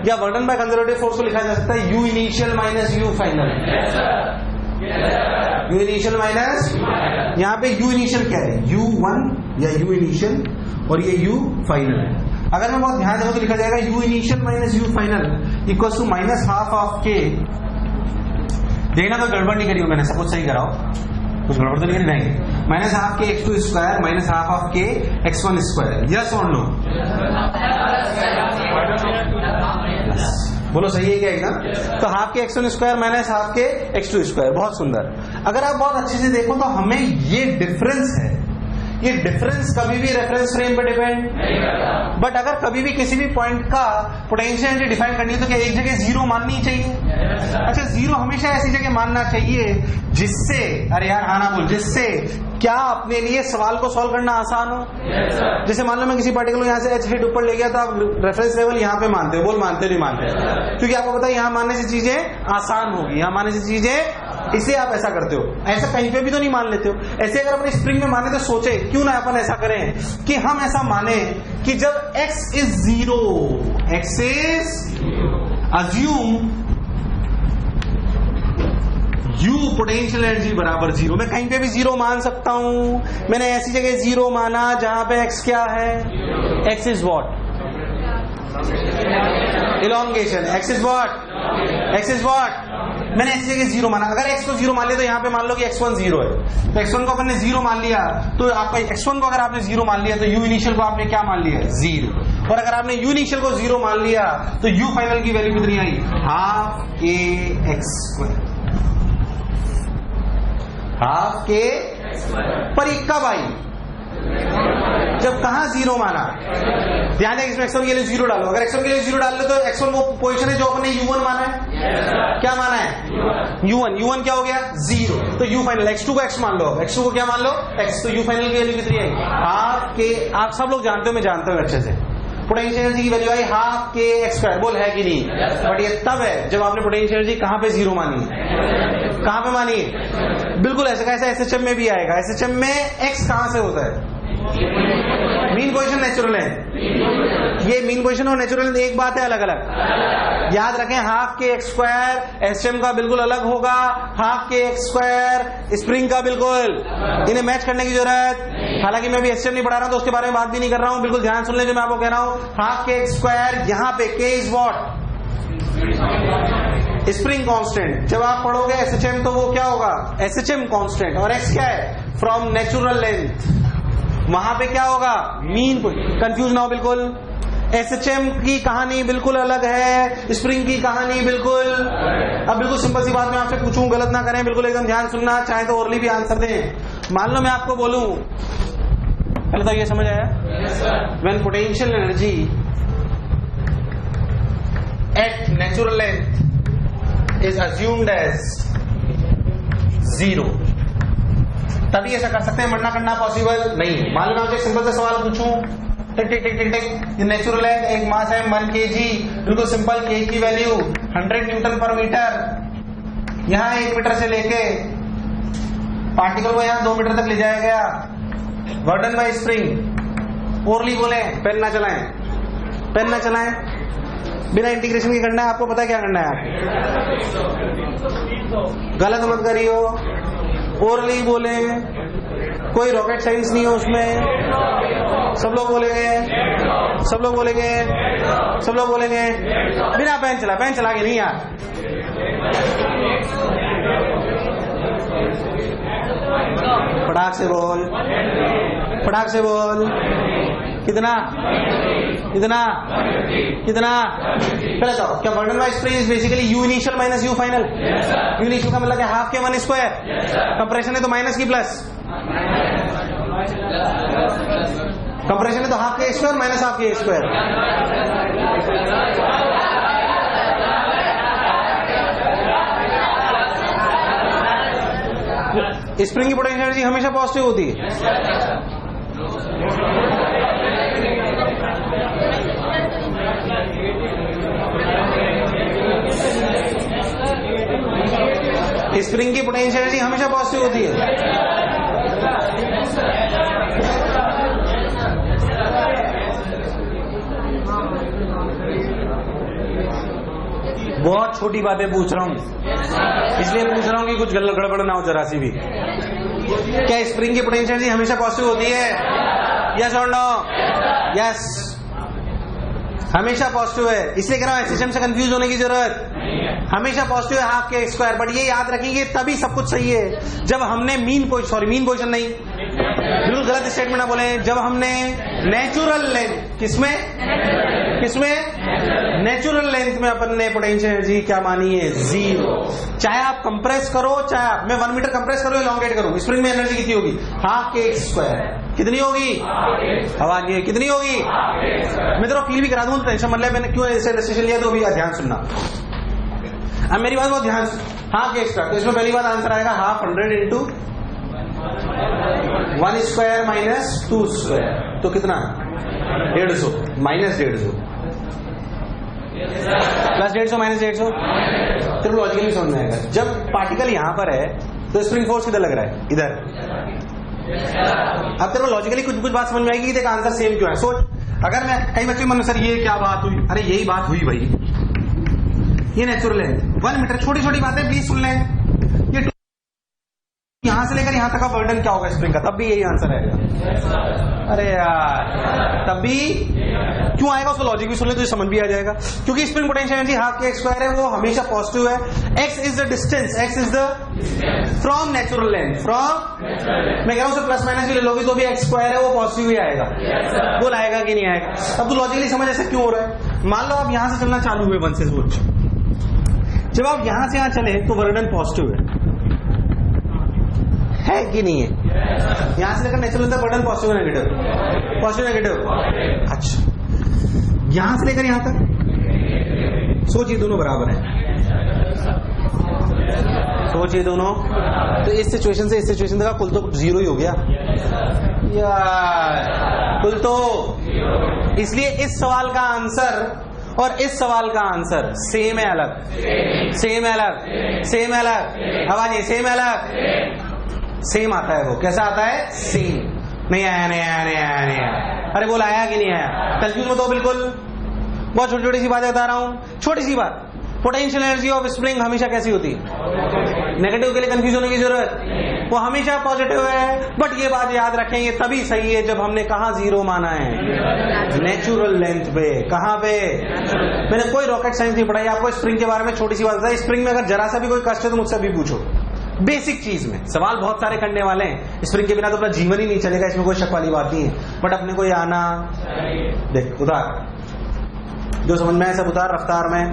या वर्डन बाय कंजर्वेटिव फोर्स को लिखा जा सकता है you initial minus you final. You initial minus, यहाँ पे यू इनिशियल क्या है? U1 या यू इनिशियल, और ये यू फाइनल है। अगर मैं बहुत ध्यान दूं तो लिखा जाएगा u initial minus you final equal to -12 k। देखना तो गड़बड़ नहीं करी हो मैंने, सब कुछ सही कराओ, कुछ गड़बड़ तो नहीं करी नहीं। -12 k x2 square -12 k x1 square. Yes और नो? बोलो सही है क्या एकदम? तो हाफ के x1 स्क्वायर -12 के x2 स्क्वायर। बहुत सुंदर। अगर आप बहुत अच्छे से देखो तो हमें ये डिफरेंस है, ये डिफरेंस कभी भी रेफरेंस फ्रेम पे डिपेंड नहीं करता। बट अगर कभी भी किसी भी पॉइंट का पोटेंशियल एनर्जी डिफाइन करनी है तो क्या एक जगह जीरो माननी चाहिए? अच्छा, जीरो हमेशा ऐसी जगह मानना चाहिए जिससे, अरे यार हाँ ना बोल, जिससे क्या अपने लिए सवाल को सॉल्व करना आसान हो। जैसे मान लो मैं किसी पार्टिकल को यहाँ से h हिट ऊपर ले गया तो आप रेफरेंस लेवल यहाँ पे मानते हो, बोल मानते नहीं मानते? क्योंकि आपको पता है यहाँ मानने से चीजें आसान होगी, यहाँ मानने से चीजें, इसलिए आप ऐसा करते हो। ऐसा कहीं पे भी तो नहीं मान लेते हो। ऐसे अगर अपने स्प्रिंग में माने तो सोचे क्यों ना अपन ऐसा करें कि हम ऐसा माने कि जब x is 0, x is assume U potential energy बराबर 0। मैं कहीं पे भी 0 मान सकता हूं। मैंने ऐसी जगह 0 माना जहां पे x क्या है? x is what? Elongation. x is what? x is what? मैंने ऐसी जगह 0 माना। अगर x को 0 मान लिया तो यहाँ पे मान लो कि x1 0 है, तो x1 को अपन ने 0 मान लिया, तो आपका x1 को अगर आपने 0 मान लिया तो u इनिशियल को आपने क्या मान लिया? 0। और अगर आपने u इनिशियल को 0 मान लिया तो u फाइनल की वैल्यू कितनी आई? हाफ के x स्क्वायर। हाफ के पर ये कब आई? जब कहा 0 माना। ध्यान है इसमें x1 के लिए 0 डालो। अगर x1 के लिए 0 डाल लो तो x1 वो पोजीशन है जो अपने u1 माना है। क्या माना है? u1 क्या हो गया? 0। तो u फाइनल, x2 को x मान लो, x2 को क्या मान लो? x। तो u फाइनल की वैल्यू कितनी है? हाफ के, आप सब लोग जानते हो, मैं जानता हूँ अच्छे से, पोटेंशियल एनर्जी की वैल्यू आई हाफ के एक्स स्क्वायर, बोल है कि नहीं? बट ये तब है जब आपने पोटेंशियल एनर्जी कहां पे जीरो मानी, कहां पे मानी? बिल्कुल ऐसा कैसा एसएचएम में भी आएगा। एसएचएम में एक्स कहां से होता है? Mean position natural length. ये मीन पोजीशन और नेचुरल लेंथ एक बात है, अलग अलग याद रखें। हाफ के एक्स स्क्वायर एसएचएम का बिल्कुल अलग होगा, हाफ के एक्स स्क्वायर स्प्रिंग का बिल्कुल। इन्हें मैच करने की जरूरत, हालांकि मैं भी एसएचएम नहीं पढ़ा रहा हूं तो उसके बारे में बात भी नहीं कर रहा हूं, बिल्कुल ध्यान सुन ले जो मैं आपको कह रहा हूं। हाफ के एक्स स्क्वायर यहां पे के इज व्हाट? Spring constant. जब आप पढ़ोगे एसएचएम तो वो क्या होगा? SHM constant. और एक्स क्या है? From natural length. वहां पे क्या होगा? मीन। कंफ्यूज ना हो बिल्कुल। एसएचएम की कहानी बिल्कुल अलग है, स्प्रिंग की कहानी बिल्कुल। अब बिल्कुल सिंपल सी बात मैं आपसे पूछूं, गलत ना करें, बिल्कुल एकदम ध्यान सुनना, चाहे तो ओरली भी आंसर दें। मान लो मैं आपको बोलूं, पहले तो ये समझ आया, when potential energy at natural length is assumed as 0, तभी ऐसा कर सकते हैं, वरना करना पॉसिबल नहीं। मान लो मैं आपसे एक सिंपल सा सवाल पूछूं, टिक टिक टिक टिक टिक, नेचुरल है, एक मास है 1 kg, बिल्कुल सिंपल, के की वैल्यू 100 न्यूटन पर मीटर। यहां 1 मीटर से लेके पार्टिकल को यहां 2 मीटर तक ले जाया गया, बर्डन बाय स्प्रिंग। ओरली बोले, पेन ना चलाएं, पेन ना चलाएं, बिना इंटीग्रेशन के करना है। आपको पता है क्या करना है? गलत मत करियो, ओरली बोले, कोई रॉकेट साइंस नहीं है उसमें। सब लोग बोलेंगे, सब लोग बोलेंगे, सब लोग बोलेंगे बिना पेन चला, पेन चला के नहीं यार। फटाक से बोल, फटाक से बोल। कितना कितना कितना? पहले तो क्या burden bye spring is basically you initial minus you final. You initial का मतलब क्या? हाफ के 1 स्क्वायर। कंप्रेशन है तो माइनस की प्लस, कंप्रेशन है तो हाफ के स्क्वायर माइनस हाफ के स्क्वायर। स्प्रिंग की पोटेंशियल एनर्जी हमेशा पॉजिटिव होती है। स्प्रिंग की पोटेंशियल एनर्जी हमेशा पॉजिटिव होती है। बहुत छोटी बातें पूछ रहा हूं, इसलिए पूछ रहा हूं कि कुछ गड़बड़ ना हो जरा सी भी। क्या स्प्रिंग की पोटेंशियल एनर्जी हमेशा पॉजिटिव होती है? यस और नो? यस, हमेशा पॉजिटिव है। इसलिए कह रहा हूं एसएचएम से कंफ्यूज होने की जरूरत, हमेशा पॉजिटिव है हाफ के स्क्वायर। बट ये याद रखेंगे तभी सब कुछ सही है जब हमने मीन पोजीशन नहीं, बिल्कुल गलत स्टेटमेंट ना बोले, जब हमने नेचुरल लेंथ, किसमें नेचुरल लेंथ में अपन ने पोटेंशियल एनर्जी क्या मानी है? 0। चाहे आप कंप्रेस करो, चाहे मैं 1 मीटर कंप्रेस करूं, एलोंगेट करूं, स्प्रिंग में एनर्जी कितनी होगी? हाफ के स्क्वायर। कितनी होगी? हवा की कितनी होगी? मैं तेरा फील भी करा दूं, टेंशन मत ले। मैंने क्यों ऐसे डिसीजन लिया तो अभी ध्यान सुनना। अब मेरी बात बहुत ध्यान से, हाफ के स्क्वायर, तो इसमें पहली बात आंसर आएगा half 100 into 1 square minus 2 square, तो कितना? 150 माइनस 150 प्लस 150 माइनस 150। तेरे को लॉजिकली समझ में आएगा। जब पार्टिकल यहां पर है तो स्प्रिंग फोर्स किधर लग रहा है? इधर। अब तेरे को लॉजिकली कुछ बात समझ में आएगी कि तेरा आंसर सेम क्यों है। सोच, अगर मैं कई बच्चे मन, सर ये क्या बात हुई? अरे यही बात हुई भाई, ये नेचुरल है 1 मीटर। छोटी छोटी बातें प्लीज सुन लें। ये यहां से लेकर यहां तक का बर्डन क्या होगा स्प्रिंग का? तब भी यही आंसर आएगा। अरे यार, तब भी क्यों आएगा? उसको लॉजिक भी सुन ले तो समझ भी आ जाएगा। क्योंकि स्प्रिंग पोटेंशियल एनर्जी हाफ के स्क्वायर है, वो हमेशा पॉजिटिव है। X is the distance, x is the from natural length, from, मैं कह रहा हूं प्लस माइनस भी ले लोगे तो भी एक्स स्क्वायर है, वो पॉजिटिव ही आएगा। वो आएगा कि नहीं आएगा? अब तो लॉजिकली समझ ऐसा क्यों हो रहा है। मान लो आप यहां से चलना चालू हुए 1 से सोच, जब आप यहां से यहां चले तो वर्डन पॉजिटिव है कि नहीं है? यहां से लेकर नेचुरल तक वर्डन पॉजिटिव नेगेटिव, पॉजिटिव नेगेटिव। अच्छा, यहां से लेकर यहां तक सोचिए दोनों बराबर है। सोचिए दोनों, तो इस सिचुएशन से इस सिचुएशन तक कुल तो जीरो ही हो गया यार, कुल तो। इसलिए इस सवाल का आंसर और इस सवाल का आंसर सेम है अलग, सेम है अलग, सेम है अलग, आवाज ये सेम है अलग, सेम आता है। वो कैसा आता है? सेम। नहीं आया, नहीं आया, नहीं आया, नहीं आया। अरे बोल आया कि नहीं आया? कंफ्यूज मत हो बिल्कुल। बहुत छोटी छोटी सी बातें बता रहा हूं, छोटी सी बात। पोटेंशियल एनर्जी ऑफ स्प्रिंग हमेशा कैसी होती है? नेगेटिव के लिए कंफ्यूज होने की जरूरत, वो हमेशा पॉजिटिव है। बट ये बात याद रखें, ये तभी सही है जब हमने कहा जीरो माना है, नेचुरल लेंथ पे। कहां पे? मैंने कोई रॉकेट साइंस नहीं पढ़ाई आपको। स्प्रिंग के बारे में छोटी सी बात बताई, स्प्रिंग में अगर जरा सा भी कोई कष्ट है तो मुझसे भी पूछो। बेसिक चीज में सवाल बहुत सारे करने वाले हैं। स्प्रिंग के बिना तो अपना जीवन ही नहीं चलेगा, इसमें कोई शक वाली बात नहीं है। बट अपने को ये आना, देख उतार, जो समझ में आए सब उतार रफ्तार में,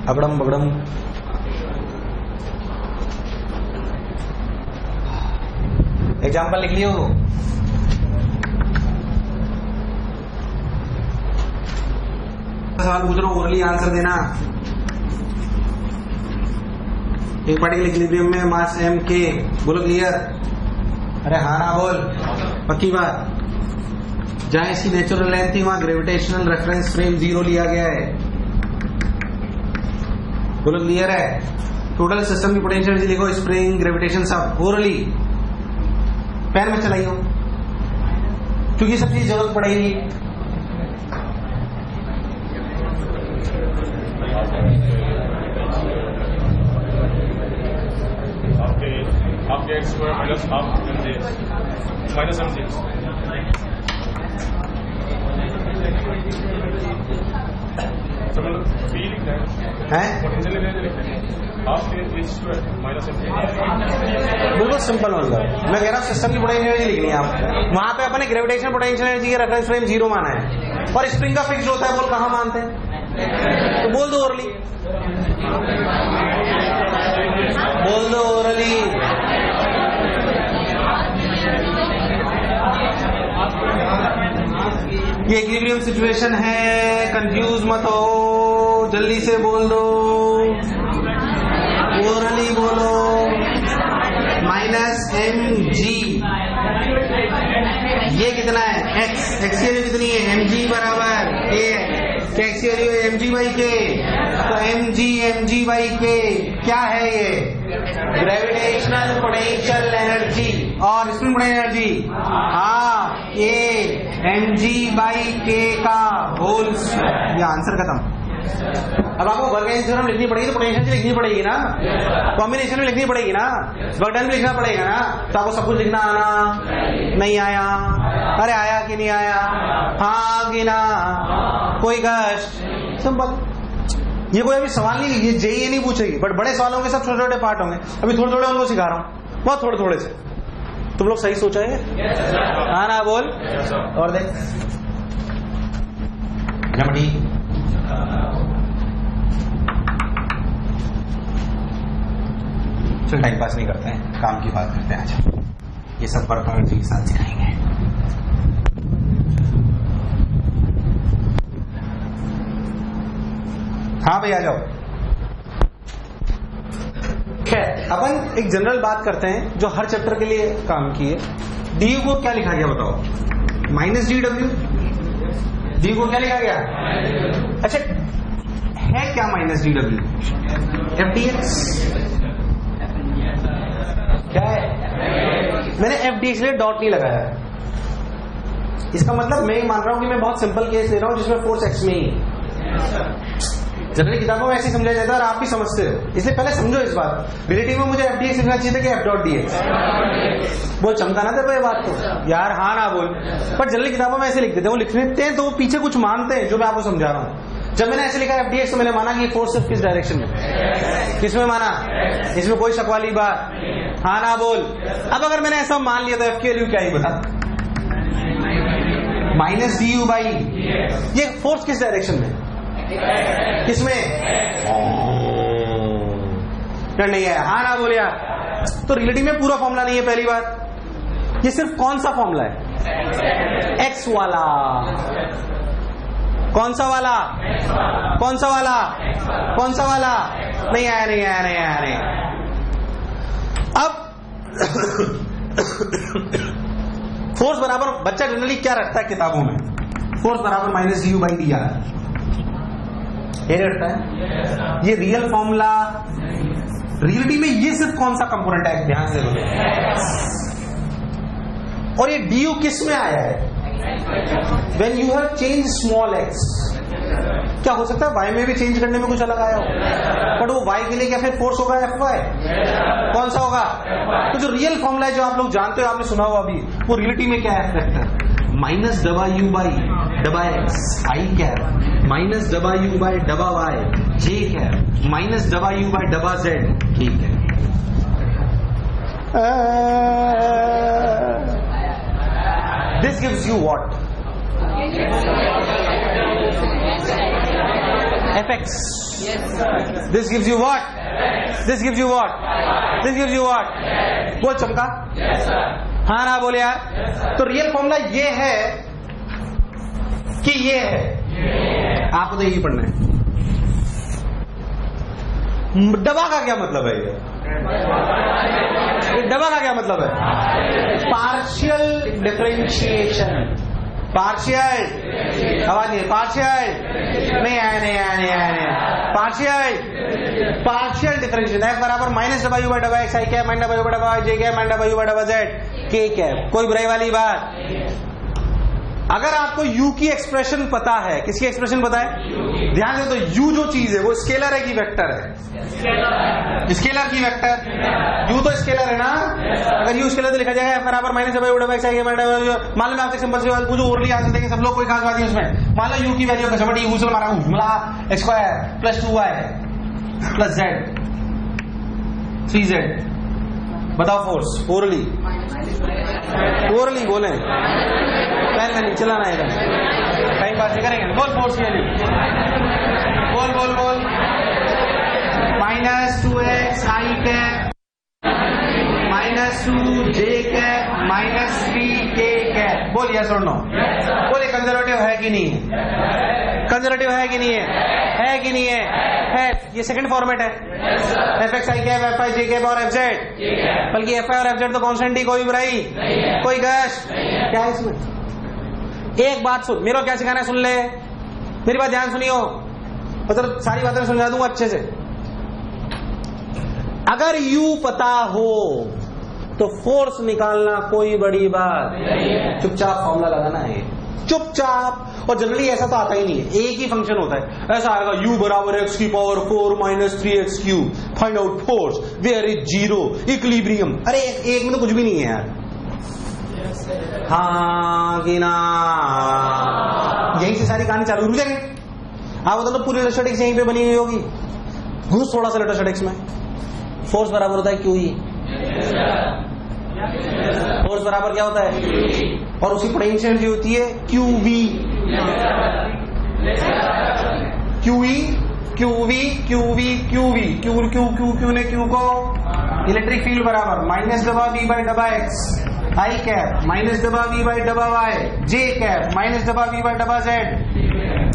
अगड़म बगड़म। एग्जाम्पल लिख लियो। सवाल पूछ रहा हूं, ओरली आंसर देना। एक पार्टिकल इक्विलिब्रियम में मास m के, बोलो क्लियर? अरे हाँ ना बोल, पक्की बात। जहां इसकी नेचुरल लेंथ थी वहां ग्रेविटेशनल रेफरेंस फ्रेम जीरो लिया गया है, बोलो क्लियर है? टोटल सिस्टम की पोटेंशियल एनर्जी लिखो, स्प्रिंग, ग्रेविटेशन, सब ओरली पेन में चलाइयो, क्योंकि सब चीज जरूरत पड़ेगी। आपके x square minus half m g minus m g b लिखना है, पोटेंशियल एनर्जी लिखना है, half h square minus m g. बिल्कुल सिंपल मतलब। मैं कह रहा हूँ सिस्टम की पोटेंशियल एनर्जी लिखनी है आप। वहां पे अपने ग्रेविटेशन पोटेंशियल एनर्जी के रेफरेंस फ्रेम जीरो माना है, और स्प्रिंग का फिक्स होता है। बोल कहाँ मानते हैं? तो बोल दो ओरली, बोल दो ओरली। ये इक्विलिब्रियम सिचुएशन है, कंफ्यूज मत हो, जल्दी से बोल दो, ओरली बोलो। माइनस एम जी, ये कितना है? एक्स, एक्स की वैल्यू कितनी है? एम जी बराबर ए, एक्स की वैल्यू एम जी बाई के, तो एम जी बाई के क्या है? ये ग्रेविटेशनल पोटेंशियल एनर्जी और स्प्रिंग पोटेंशियल एनर्जी। हाँ, ये एम जी बाई के का होल, ये आंसर खत्म। अब आपको वर्क थ्योरम लिखनी पड़ेगी तो पोटेंशियल लिखनी पड़ेगी ना, कॉम्बिनेशन में लिखनी पड़ेगी ना, वर्क डन में लिखना पड़ेगा ना। तो आपको सब कुछ लिखना आना नहीं आया? अरे आया कि नहीं आया? हाँ कि ना? कोई कष्ट? सिंपल। ये कोई अभी सवाल नहीं, ये जेईई नहीं पूछेगी, बट बड़े सवालों के सब छोटे छोटे पार्ट होंगे। अभी थोड़े थोड़े उनको सिखा रहा हूँ, बहुत थोड़े थोड़े से। तुम लोग सही सोचा है? हाँ ना बोल। और देख जमटी, चल टाइम पास नहीं करते हैं, काम की बात करते हैं आज। ये सब पर जी के साथ सिखाएंगे। हाँ भाई आ जाओ। खैर अपन एक जनरल बात करते हैं जो हर चैप्टर के लिए काम की है। डी को क्या लिखा गया बताओ? Minus D W. डी को क्या लिखा गया? अच्छा है क्या minus D W? F D x क्या है? मैंने एफ डी एक्स लिए डॉट नहीं लगाया। इसका मतलब मैं मान रहा हूं कि मैं बहुत सिंपल केस ले रहा हूं जिसमें फोर्स एक्स में ही। जनरली किताबों में ऐसे समझाया जाता है और आप भी समझते हो, इसलिए पहले समझो इस बात। रिलेटिव में मुझे एफ डी एक्स लिखना चाहिए था कि एफ डॉट डी एक्स। बोल चमका ना तेरे बात को यार, हाँ ना बोल। पर जनरली किताबों में ऐसे लिख देते हैं, वो लिख देते हैं तो वो पीछे कुछ मानते हैं जो मैं आपको समझा रहा हूँ। जब मैंने ऐसे लिखा एफ डी एक्स तो मैंने माना कि फोर्स सिर्फ किस डायरेक्शन में, किसमें माना? इसमें कोई शक वाली बात, हाँ ना बोल। अब अगर मैंने ऐसा मान लिया तो एफ की वैल्यू क्या ही बता? माइनस डी यू बाई, ये फोर्स किस डायरेक्शन में? किसमें? नहीं है, हाँ ना बोल यार। तो रिलेटिव में पूरा फॉर्मूला नहीं है पहली बात। ये सिर्फ कौन सा फॉर्मूला है? एक्स वाला। कौन सा वाला? कौन सा वाला? कौन सा वाला? नहीं आया, नहीं आया, नहीं आया, नहीं। अब फोर्स बराबर, बच्चा जनरली क्या रखता है किताबों में? फोर्स बराबर minus D you by D R, ये रखता है। ये रियल फॉर्मूला, रियलिटी में ये सिर्फ कौन सा कंपोनेंट है, ध्यान से बोलो। और ये डी यू किस में आया है? When you have changed small x, क्या हो सकता है y में भी चेंज करने में कुछ अलग आया हो, बट वो y के लिए क्या फिर फोर्स होगा Fy? कौन सा होगा? तो जो रियल फॉर्मूला है जो आप लोग जानते हो, आपने सुना हो अभी, वो रियलिटी में क्या है? वेक्टर माइनस डबा यू बाई डबा एक्स आई कैप माइनस डबा यू बाई डबा वाई जे कैप माइनस डबा यू बाई डबा जेड के cap. This gives you what? Fx. This gives you what? This gives you what? This gives you what? बोल चमका? हाँ ना बोले यार। तो रियल फॉर्मूला ये है कि ये है, आपको तो यही पढ़ना है। डबा का क्या मतलब है? ये डबा का क्या मतलब है? Partial differentiation. पार्शियल, आवाज नहीं, पार्शियल नहीं आया, नहीं आया, नहीं आया, नहीं आया। Partial differentiation. एफ बराबर माइनस डबा यू बाई डबा एक्स आई कैप माइनस डबा यू बाई डबा जे कैप माइनस डबा यू बाई डबा जेड के कैप। कोई बुराई वाली बात? अगर आपको u की एक्सप्रेशन पता है, किसकी एक्सप्रेशन पता है? ध्यान से, तो u जो चीज है वो स्केलर है कि वेक्टर है? स्केलर की वेक्टर। u तो स्केलर है ना। अगर u स्केलर तो लिखा जाएगा f बराबर माइनस डबा यू डबा एक्स आई के माइनस। मान लो मैं आपसे सिंपल सी बात पूछूं, ओरली आंसर देंगे सब लोग, कोई खास बात नहीं उसमें। मान लो u की वैल्यू कसमटी u से मारा हूं square plus 2y plus z 3z। बताओ फोर्स ओरली, ओरली बोले, पैन में नहीं चलाना है, टाइम पास नहीं करेंगे। बोल फोर्स की वैल्यू, बोल बोल बोल। माइनस 2x आई कैप माइनस 2 जे कैप माइनस 3 के कैप। बोल यस और नो। बोले कंजर्वेटिव है कि नहीं है? कंजर्वेटिव है कि नहीं है? है कि नहीं है? ये सेकंड फॉर्मेट है, F x i cap F I J cap और एफ जेड। बल्कि एफ आई और एफ जेड तो कॉन्स्टेंट ही, कोई बुराई, कोई गश क्या है इसमें? एक बात सुन, मेरा क्या सिखाना है सुन ले, मेरी बात ध्यान सुनियो, मतलब सारी बातें समझा दूंगा अच्छे से। अगर यू पता हो तो फोर्स निकालना कोई बड़ी बात, चुपचाप फॉर्मूला लगाना है, चुपचाप। और जनरली ऐसा तो आता ही नहीं है, एक ही फंक्शन होता है। ऐसा आएगा u बराबर एक्स की power 4 minus 3x cube, find out force where is zero equilibrium. अरे एक में तो कुछ भी नहीं है यार। हाँ कि ना? यहीं से सारी कहानी चालू, रुक जाएंगे। आप बता दो, पूरी इलेक्ट्रोस्टैटिक्स यहीं पे बनी हुई होगी। घुस थोड़ा सा इलेक्ट्रोस्टैटिक्स में। फोर्स बराबर होता है क्यू ई। फोर्स बराबर क्या होता है? और उसकी पोटेंशियल जो होती है q v. Q e q v q v q v q q q q ने क्यू को इलेक्ट्रिक फील्ड बराबर माइनस डबा वी बाई डबा एक्स आई कैप माइनस डबा वी बाई डबा वाई जे कैप माइनस डबा वी बाई डबा जेड।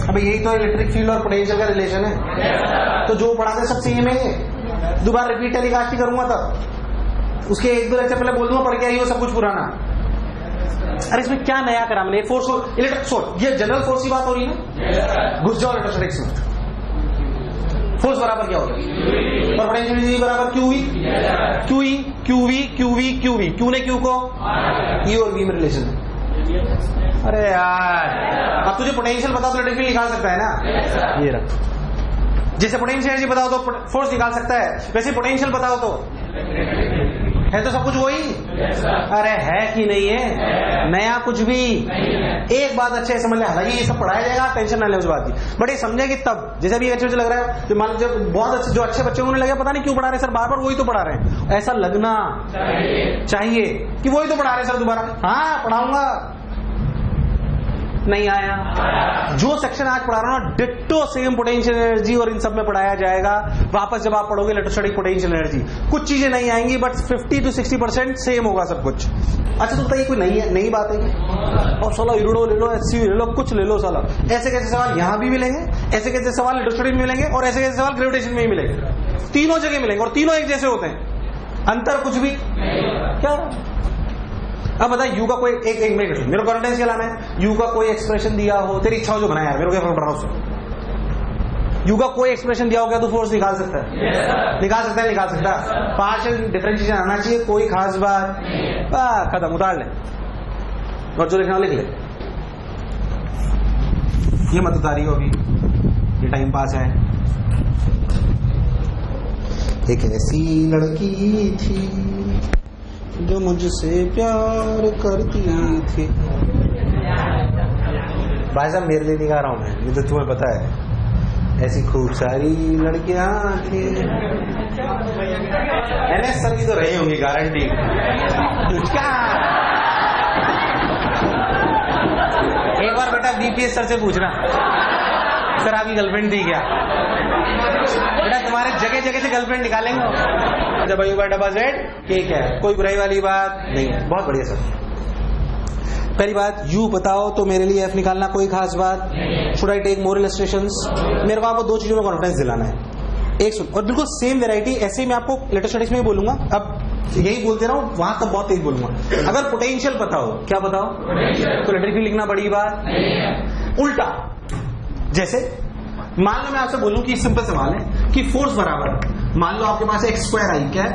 अब यही तो इलेक्ट्रिक फील्ड और पोटेंशियल का रिलेशन है। तो जो पढ़ाते सब सेम है। दोबारा रिपीट टेलीकास्ट ही करूंगा तब, उसके एक दो लेक्चर पहले बोल दूंगा, पढ़ के आइए वो सब कुछ पुराना। अरे इसमें क्या नया करा मैंने? फोर्स इलेक्ट्रिक, ये जनरल फोर्स की बात हो रही है ना। घुस जाओ इलेक्ट्रोस्टैटिक्स में। फोर्स बराबर क्या होता है? और पोटेंशियल बराबर q v q e q v q v q v. Q ने क्यू को ई और वी में रिलेशन है। अरे यार, अब तुझे पोटेंशियल बताओ तो इलेक्ट्रिक फील्ड निकाल सकता है ना। ये रख, जैसे पोटेंशियल एनर्जी बताओ तो फोर्स निकाल सकता है, वैसे पोटेंशियल बताओ तो है तो सब कुछ वही। अरे है कि नहीं है? नया कुछ भी। एक बात अच्छे समझ ले, हालांकि ये सब पढ़ाया जाएगा, टेंशन ना ले उस बात की, बट ये समझेंगे तब। जैसे भी अच्छे लग रहा है, तो मान लो जब बहुत अच्छे, जो अच्छे बच्चे उन्हें लगे पता नहीं क्यों पढ़ा रहे सर, बार बार वही तो पढ़ा रहे हैं, ऐसा लगना चाहिए कि वही तो पढ़ा रहे सर दोबारा। हाँ पढ़ाऊंगा, नहीं आया? जो सेक्शन आज पढ़ा रहा हूं ना, डिट्टो सेम पोटेंशियल एनर्जी और इन सब में पढ़ाया जाएगा। वापस जब आप पढ़ोगे इलेक्ट्रोस्टैटिक पोटेंशियल एनर्जी, कुछ चीजें नहीं आएंगी, बट 50 to 60% सेम होगा सब कुछ। अच्छा तो बताइए, कोई नई बात है क्या? और साला यूरो ले लो, एचसी ले लो, कुछ ले लो साला। ऐसे कैसे सवाल यहां भी मिलेंगे, ऐसे कैसे सवाल इलेक्ट्रोस्टैटिक में मिलेंगे, और ऐसे कैसे सवाल ग्रेविटेशन में ही मिलेंगे। तीनों जगह मिलेंगे और तीनों एक जैसे होते हैं, अंतर कुछ भी क्या। अब बता, यू का कोई एक मेरे को कॉन्फिडेंस क्या लाना है? यू का कोई एक्सप्रेशन दिया हो, तेरी इच्छा हो जो बनाया, मेरे को क्या फर्क पड़ रहा उससे। यू का कोई एक्सप्रेशन दिया हो, क्या तू फोर्स निकाल सकता है? निकाल सकता है। पार्शियल डिफरेंशिएशन आना चाहिए, कोई खास बात, खत्म, उतार ले और जो लिखना लिख ले। ये मत उतारियो अभी, ये टाइम पास है। एक ऐसी लड़की थी जो मुझसे प्यार करती थी। भाई साहब मेरे लिए नहीं गा रहा हूं मैं, ये तो तुम्हें पता है। ऐसी खूब सारी लड़कियां थी। एनएस सर की तो रही होंगी गारंटी। एक बार बेटा बीपीएस सर से पूछना, सर आपकी गर्लफ्रेंड थी क्या? बेटा तुम्हारे जगह जगह से गर्लफ्रेंड निकालेंगे। जब यू बाय डबल जेड ठीक है, कोई बुराई वाली बात नहीं है। बहुत बढ़िया सर। पहली बात, यू बताओ तो मेरे लिए एफ निकालना, कोई खास बात। Should I take more illustrations? मेरे को आपको दो चीजों में कॉन्फिडेंस दिलाना है। एक सुन, और बिल्कुल सेम वेराइटी ऐसे ही मैं आपको इलेक्ट्रोस्टैटिक्स में ही बोलूंगा। अब यही बोलते रहा हूं, वहां तब बहुत तेज बोलूंगा। अगर पोटेंशियल पता हो, क्या बताओ, तो इलेक्ट्रिक फील्ड लिखना बड़ी बात। उल्टा, जैसे मान लो मैं आपसे बोलूं कि सिंपल सवाल है कि फोर्स बराबर, मान लो आपके पास एक्स स्क्वायर आई cap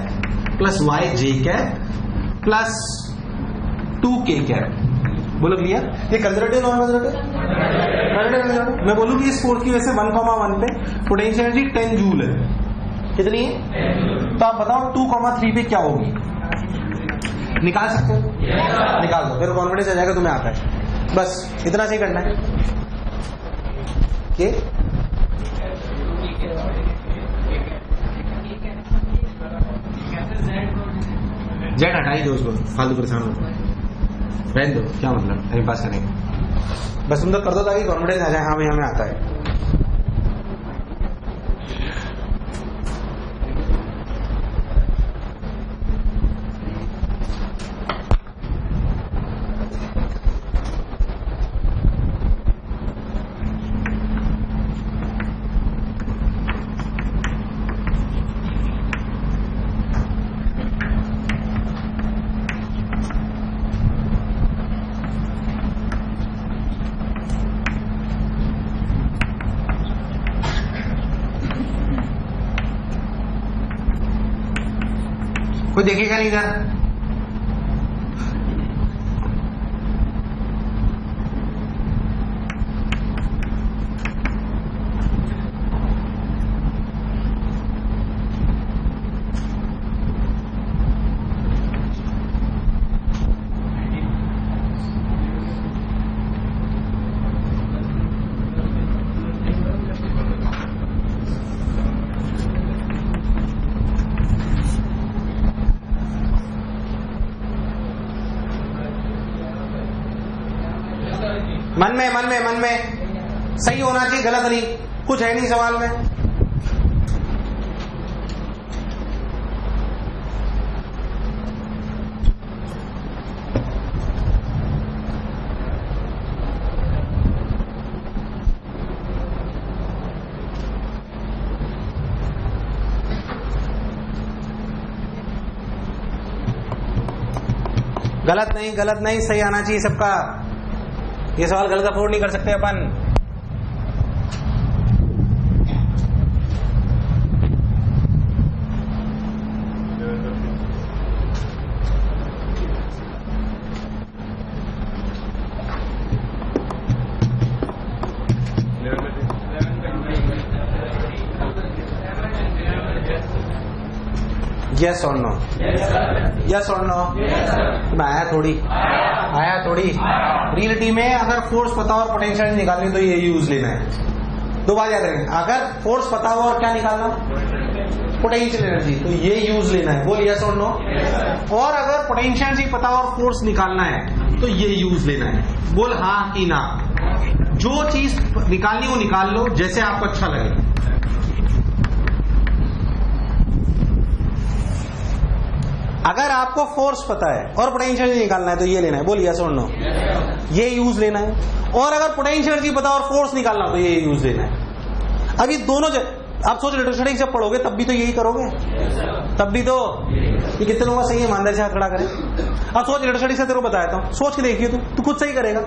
plus Y j cap plus 2k cap. बोलो क्लियर? ये कंजर्वेटिव नॉन कंजर्वेटिव? मैं बोलूं कि इस फोर्स की वजह से 1,1 पे पोटेंशियल एनर्जी 10 जूल है। कितनी है? तो आप बताओ 2,3 पे क्या होगी? निकाल सकते हो? निकाल दो, फिर कॉन्फिडेंस आ जाएगा, तुम्हें आता है। बस इतना से ही करना है। जेड हटाई दो उसको, फालतू परेशान हो, रहने दो, क्या मतलब टाइम पास करेंगे। बस तुम तो कर दो ताकि कॉन्फिडेंस आ जाए, हाँ भाई हमें आता है। कोई देखेगा नहीं इधर? मन में सही होना चाहिए, गलत नहीं। कुछ है नहीं सवाल में। गलत नहीं, सही आना चाहिए सबका। ये सवाल गलत अफोर्ड नहीं कर सकते अपन। यस और नो? यस और नो? आया थोड़ी। रियलिटी में अगर फोर्स पता हो और पोटेंशियल निकालनी तो ये यूज लेना है। दो बात याद रखें, अगर फोर्स पता हो और क्या निकालना, पोटेंशियल एनर्जी, तो ये यूज लेना है। बोल यस और नो? और अगर पोटेंशियल एनर्जी पता हो और फोर्स निकालना है तो ये यूज लेना है। बोल हाँ कि ना। जो चीज निकालनी वो निकाल लो जैसे आपको अच्छा लगे। अगर आपको फोर्स पता है और पोटेंशियल निकालना है तो ये लेना है, बोलिए यस और नो, ये यूज लेना है। और अगर पोटेंशियल एनर्जी पता और फोर्स निकालना हो तो ये यूज लेना है। अब ये दोनों आप सोच इलेक्ट्रोस्टैटिक्स जब पढ़ोगे तब भी तो यही करोगे, तब भी तो ये कितने लोगों का सही है, ईमानदारी से हाथ खड़ा करें। अब सोच इलेक्ट्रोस्टैटिक्स से तेरे को बताया था, सोच के देखिए तू खुद सही करेगा।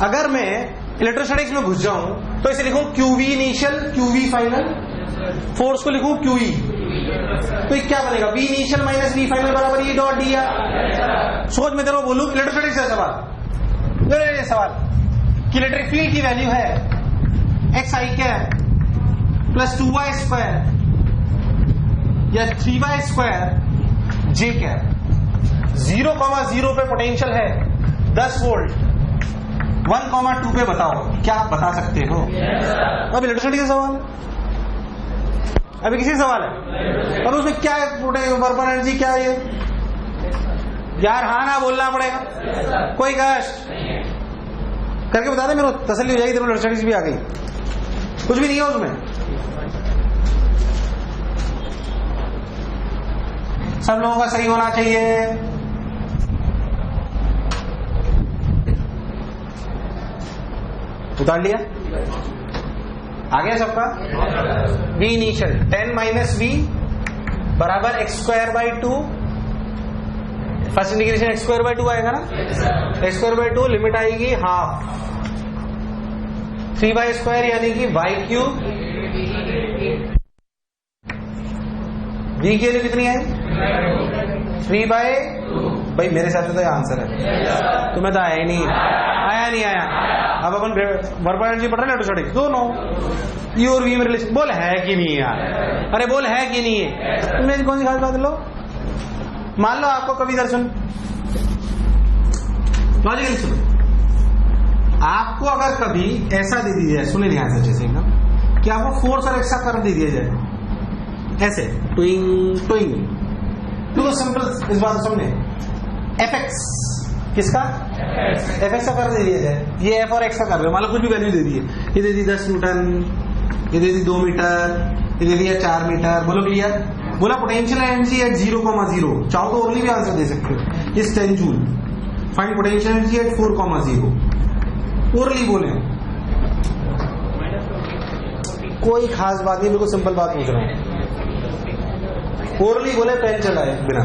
अगर मैं इलेक्ट्रोस्टैटिक्स में घुस जाऊं तो इसे लिखूं QV initial QV final, force को लिखूं QE, तो क्या बनेगा V initial minus V final बराबर E डॉट डी आर। सोच मैं तेरे को बोलूं इलेक्ट्रोस्टैटिक्स से सवाल कि इलेक्ट्रिक फील्ड की वैल्यू है XI cap plus 2y square या 3y स्क्वायर J कैप, 0,0 पे पोटेंशियल है 10 वोल्ट, 1,2 पे बताओ, क्या आप बता सकते हो? अब इलेक्ट्रिसिटी का सवाल है, अभी किसी सवाल है, और उसमें क्या वर्क एनर्जी क्या है? यार हाँ ना बोलना पड़ेगा, कोई कष्ट करके बता दे, मेरे को तसल्ली हो जाएगी, तेरे को इलेक्ट्रिसिटी भी आ गई, कुछ भी नहीं है उसमें। सब लोगों का सही होना चाहिए। उतार लिया, आ गया सबका? V इनिशियल 10 माइनस V बराबर x square by 2, first integration x square by 2 आएगा ना, x स्क्वायर बाई 2 लिमिट आएगी हाफ 3y स्क्वायर यानी कि y क्यूब, V की वैल्यू कितनी आई 3 बाई, भाई मेरे साथ तो ये आंसर है, तुम्हें तो आया ही नहीं, आया। अब अपन वर्क एनर्जी पढ़ रहे हैं इलेक्ट्रोस्टैटिक्स, दोनों यू और वी में रिलेशन, बोल है कि नहीं यार, अरे बोल है कि नहीं है, तुम्हें कौन सी खास बात लो। मान लो आपको कभी दर्शन लॉजिकली सुनो, आपको अगर कभी ऐसा दे दिया जाए, सुने ध्यान से अच्छे से एकदम, कि आपको फोर्स और एक्स्ट्रा करंट दे दिया जाए ऐसे ट्विंग ट्विंग, तो सिंपल इस बात समझे, Fx किसका, Fx का कर दे दिया जाए, ये F और X का कर रहे हो, मान लो कुछ भी वैल्यू दे दी है, ये दे दी 10 न्यूटन, ये दे दी 2 मीटर, ये दे दिया 4 मीटर, बोलो क्लियर। बोला पोटेंशियल एनर्जी एट 0,0, चाहो तो ओरली भी आंसर दे सकते हो, इस 10 joule, find potential energy eight 4,0, orally बोले, कोई खास बात नहीं, बिल्कुल सिंपल बात पूछ रहा हूं, ओरली बोले पेन चलाए बिना।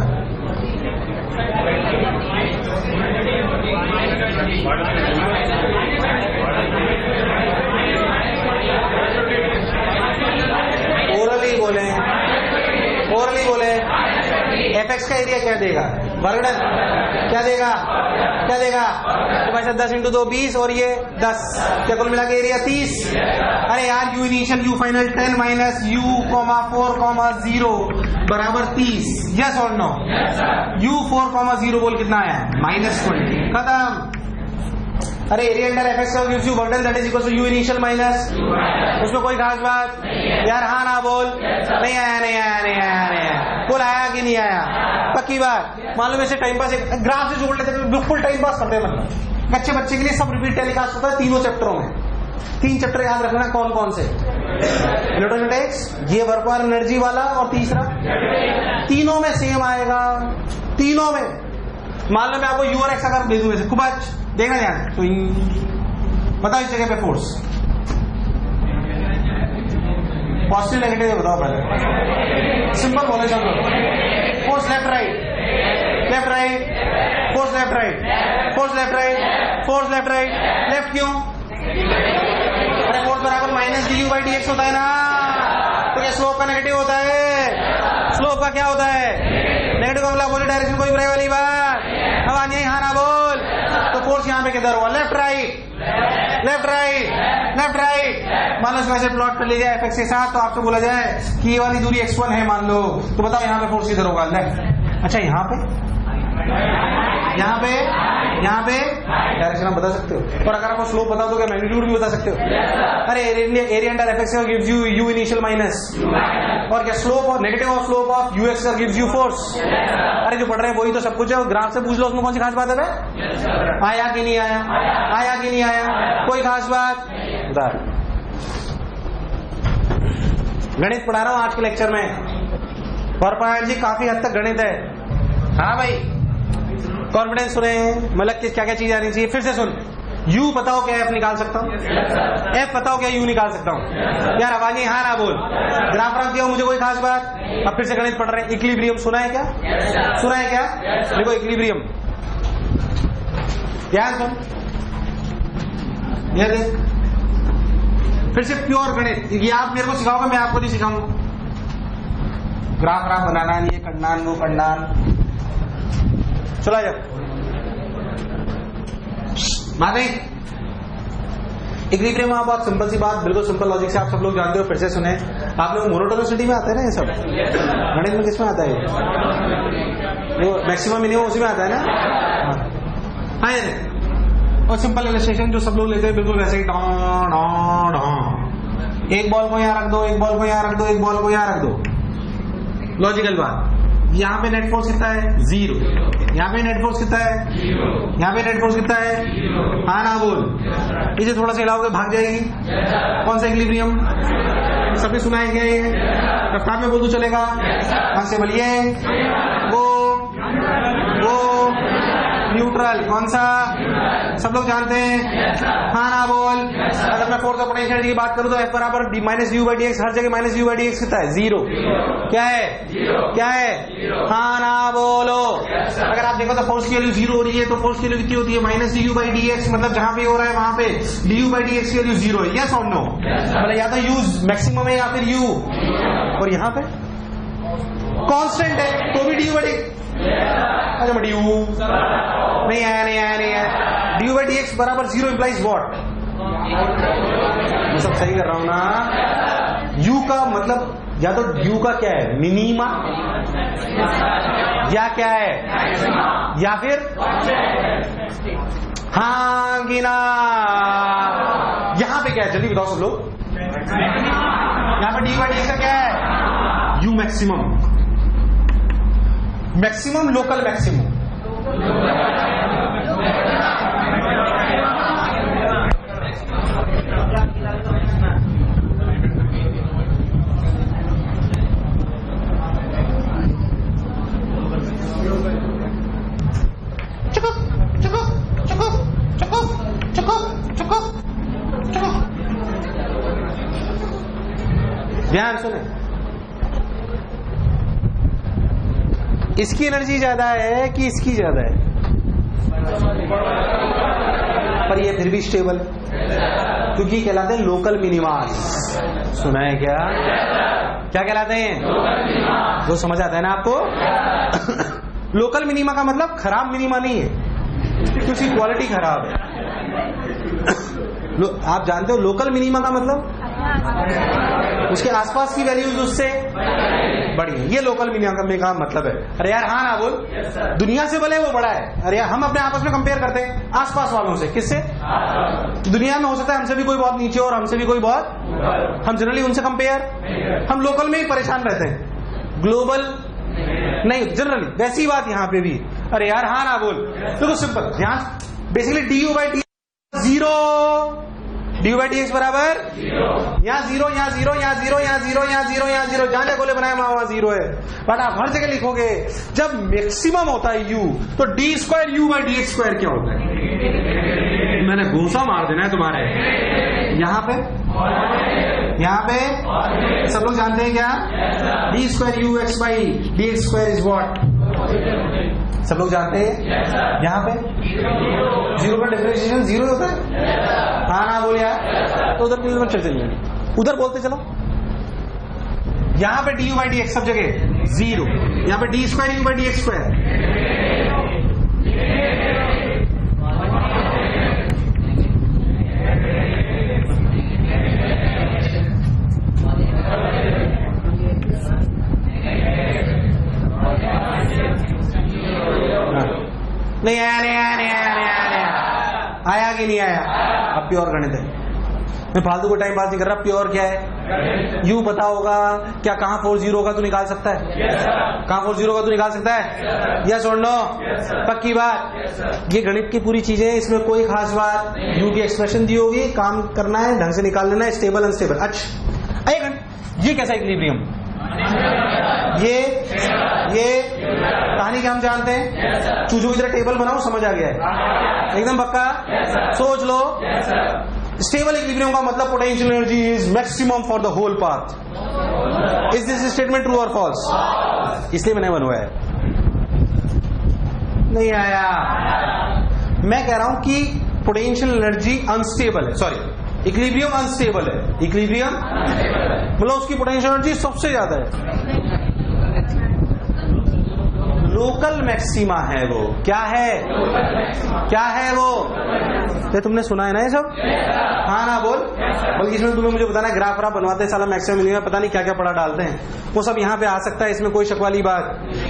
ओरली बोले एफएक्स का एरिया क्या देगा, वर्गडन क्या देगा, तो भाई 10 × 2 20 और ये 10, क्या कुल मिला के एरिया 30। अरे यार you initial you final 10 minus U, 4,0 बराबर 30, यस और नो? U 4,0 बोल कितना आया, -20, खत्म। अरे एरिया अंडर एफएक्स का gives you work that is equal to U initial minus, उसमें कोई खास बात यार, हाँ ना बोल, नहीं आया, बोल आया कि नहीं आया, पक्की बात। मालूम ऐसे टाइम पास ग्राफ से जोड़ लेते, बिल्कुल टाइम पास करते हैं, मतलब अच्छे बच्चे के लिए सब रिपीट टेलीकास्ट होता है तीनों चैप्टरों में, 3 चैप्टर याद रखना, कौन कौन से, इलेक्ट्रोस्टैटिक्स, ये वर्क और एनर्जी वाला, और तीसरा, तीनों में सेम आएगा, तीनों में। मान लो मैं आपको U और X का दे दूं ऐसे, खूब देखना ध्यान, तो बताओ इस जगह पे फोर्स, पॉजिटिव नेगेटिव बताओ पहले, सिंपल बोले चलो, force left right, force left right, left क्यों, अरे फोर्स बराबर -du/dx होता है ना, तो क्या स्लोप का नेगेटिव होता है, स्लोप का क्या होता है, नेगेटिव का मतलब अपोजिट डायरेक्शन, कोई बुराई वाली बात, अब आने हाँ ना बोल, तो फोर्स यहाँ पे किधर हुआ, लेफ्ट राइट, मान लो इसमें से प्लॉट कर लिया जाए एफएक्स के साथ, तो आपसे बोला जाए कि ये वाली दूरी x1 है मान लो, तो बताओ यहाँ पे फोर्स किधर होगा, लेफ्ट। अच्छा यहाँ पे डायरेक्शन आप बता सकते हो, और अगर आपको स्लोप बता दो क्या मैग्नीट्यूड भी बता सकते हो। अरे area under FX gives you U initial minus, और क्या स्लोप और negative of slope of UX gives you force. अरे जो पढ़ रहे हैं वही तो सब कुछ है, ग्राफ से पूछ लो उसमें कौन सी खास बात है, आया कि नहीं आया, कोई खास बात, उधर गणित पढ़ा रहा हूं आज के लेक्चर में, और पायल जी काफी हद तक गणित है। हाँ भाई, कॉन्फिडेंस सुने, मतलब क्या क्या चीज आनी चाहिए। फिर से सुन, यू पता हो क्या एफ निकाल सकता हूँ, एफ पता हो क्या यू निकाल सकता हूँ। यार आवाज नहीं, हाँ ना बोल। ग्राफ रख दिया मुझे, कोई खास बात। अब फिर से गणित पढ़ रहे हैं। इक्विलिब्रियम सुना है क्या? सुना है क्या? देखो इक्विलिब्रियम, ध्यान सुन, ये देख, फिर से प्योर गणित। ये आप मेरे को सिखाओगे, मैं आपको नहीं सिखाऊंगा। ग्राफ ग्राफ बनाना, ये खंडान वो खंडान, चला जा माने। इक्विलिब्रियम बहुत सिंपल सी बात, बिल्कुल सिंपल लॉजिक से आप सब लोग जानते हो। फिर से सुने, आप लोग मोनोटोनिसिटी में आता है ना ये सब। गणित में किसमें आता है वो? मैक्सिमम मिनिमम उसी में आता है ना। हाँ ये और सिंपल इलस्ट्रेशन जो सब लोग लेते हैं बिल्कुल वैसे ही, डॉन डॉन डॉन। एक बॉल को यहाँ रख दो, एक बॉल को यहाँ रख दो, एक बॉल को यहाँ रख दो। लॉजिकल बात। यहाँ पे नेट फोर्स कितना है? 0। यहाँ पे नेट फोर्स कितना है? यहाँ पे नेट फोर्स कितना है? हाँ ना बोल। इसे थोड़ा सा हिलाओगे भाग जाएगी। कौन सा इक्विलिब्रियम? सबने सुना है क्या ये? रफ्तार में बोल तो चलेगा। कौन से बोलिए? वो न्यूट्रल। कौन सा? सब लोग जानते हैं। हाँ ना बोल। अगर मैं फोर्स ऑफ पोटेंशियल की बात करूं तो F बराबर minus U by D X, हर जगह minus U by D X कितना है? 0। क्या है? क्या है? हाँ ना बोलो। अगर आप देखो तो फोर्स की वैल्यू 0 हो रही है, तो फोर्स की वैल्यू कितनी होती है? Minus U by D x. मतलब जहां पे हो रहा है वहां पे D you by D x की वैल्यू 0 है। यस और नो? मतलब या तो यू मैक्सिमम है या फिर यू, और यहाँ पे कांस्टेंट है तो भी डी यू बाई डी। अच्छा डी यू नहीं आया, नहीं आया, नहीं आया। D you by D x बराबर 0 इंप्लाइज व्हाट? मैं सब सही कर रहा हूं ना? यू का मतलब या तो यू का क्या है? मिनिमा, या क्या है? या फिर हाँ गिना। यहां पे क्या है जल्दी बताओ सब लोग। यहां पे डी बाई डी एक्स का क्या है? You maximum. Maximum local maximum. ध्यान सुने, इसकी एनर्जी ज्यादा है कि इसकी ज्यादा है? पर ये फिर भी स्टेबल है, क्योंकि कहलाते हैं लोकल मिनिमास। सुना है क्या? क्या कहलाते हैं? जो समझ आता है ना आपको। लोकल मिनिमा का मतलब खराब मिनिमा नहीं है, क्योंकि उसकी क्वालिटी खराब है। आप जानते हो लोकल मिनिमा का मतलब उसके आसपास की वैल्यूज उससे बड़ी है। ये लोकल मिनिमा का मतलब है। अरे यार हाँ ना बोल। दुनिया से भले वो बड़ा है। अरे यार हम अपने आपस में कंपेयर करते हैं आसपास वालों से। किससे? दुनिया में हो सकता है हमसे भी कोई बहुत नीचे और हमसे भी कोई बहुत, हम जनरली उनसे कंपेयर, हम लोकल में ही परेशान रहते हैं, ग्लोबल नहीं जनरली। वैसी बात यहाँ पे भी। अरे यार हाँ ना बोल। तो सिंपल ध्यान, basically D you by D 0, D by D x बराबर यहाँ 0, यहाँ 0, यहाँ 0, यहाँ 0, यहाँ 0, यहाँ 0, जहां जहां गोले बनाए वहां 0 है। बट आप हर जगह लिखोगे जब मैक्सिमम होता है u, तो D square you by D x square क्या होता है? मैंने घूसा मार देना है तुम्हारे। यहाँ पे सब लोग जानते हैं क्या? D square you x by D x square is what? सब लोग जानते हैं। यहाँ पे 0 का डिफरेंशिएशन 0 होता है। हाँ ना बोल यार। तो उधर चलिए, उधर बोलते चलो। यहाँ पे D you by D x सब जगह 0, यहाँ पे D square you by D x square. नहीं आया, नहीं आया, नहीं आया, नहीं आया, नहीं आया। आया कि नहीं आया? अब प्योर गणित है। मैं फालतू को टाइम पास नहीं कर रहा। प्योर क्या है? यू पता होगा क्या, कहां फोर्स जीरो होगा तू निकाल सकता है? कहां फोर्स जीरो होगा तू निकाल सकता है? यस और नो? पक्की बात। ये गणित की पूरी चीजें, इसमें कोई खास बात। यू की एक्सप्रेशन दी होगी, काम करना है, ढंग से निकाल लेना है, स्टेबल अनस्टेबल। अच्छा एक मिनट, ये कैसा इक्विलिब्रियम? ये कहानी क्या हम जानते हैं? चूजों की तरह टेबल बनाओ, समझ आ गया है एकदम पक्का? सोच लो। स्टेबल इक्विलिब्रियम का मतलब potential energy is maximum for the whole path. Is this statement true और फॉल्स? इसलिए मैंने बनवाया है। नहीं आया? मैं कह रहा हूं कि पोटेंशियल एनर्जी अनस्टेबल है, सॉरी इक्विलिब्रियम अनस्टेबल है। इक्विलिब्रियम मतलब उसकी पोटेंशियल एनर्जी सबसे ज्यादा है, लोकल मैक्सिमा है वो। क्या है? क्या है वो? ये तुमने सुना है ना ये सब? हाँ ना बोल। बल्कि इसमें तुम्हें मुझे बताना है, ग्राफ व्राफ बनवाते हैं साला मैक्सिमम मिनिमम, पता नहीं क्या क्या पढ़ा डालते हैं, वो सब यहाँ पे आ सकता है, इसमें कोई शक वाली बात।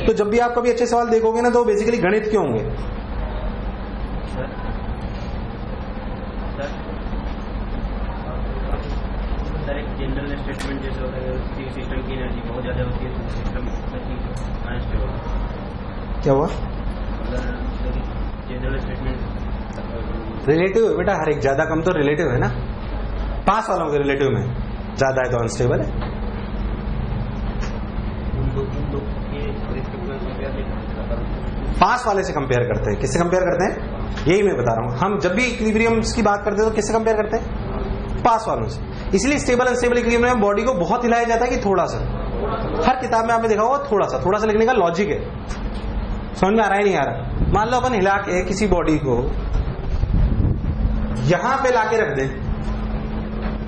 तो जब भी आप कभी अच्छे सवाल देखोगे ना, तो बेसिकली गणित के होंगे। जनरल स्टेटमेंट जैसे होता है सिस्टम की एनर्जी बहुत ज्यादा होती है, तो सिस्टम अनस्टेबल। क्या हुआ? जनरल स्टेटमेंट रिलेटिव है बेटा, हर एक ज्यादा कम तो रिलेटिव है ना। पास वालों के रिलेटिव में ज्यादा है तो अनस्टेबल है। पास वाले से कंपेयर करते हैं। किससे कंपेयर करते हैं? यही मैं बता रहा हूं। हम जब भी इक्विलिब्रियम्स की बात करते हैं तो किससे कंपेयर करते हैं? पास वालों से। इसलिए स्टेबल अनस्टेबल इक्विलिब्रियम में बॉडी को बहुत हिलाया जाता है कि थोड़ा सा। हर किताब में आपने देखा होगा थोड़ा सा लिखने का लॉजिक है। समझ में आ रहा है नहीं आ रहा? मान लो अपन हिला के किसी बॉडी को यहां पे लाके रख दे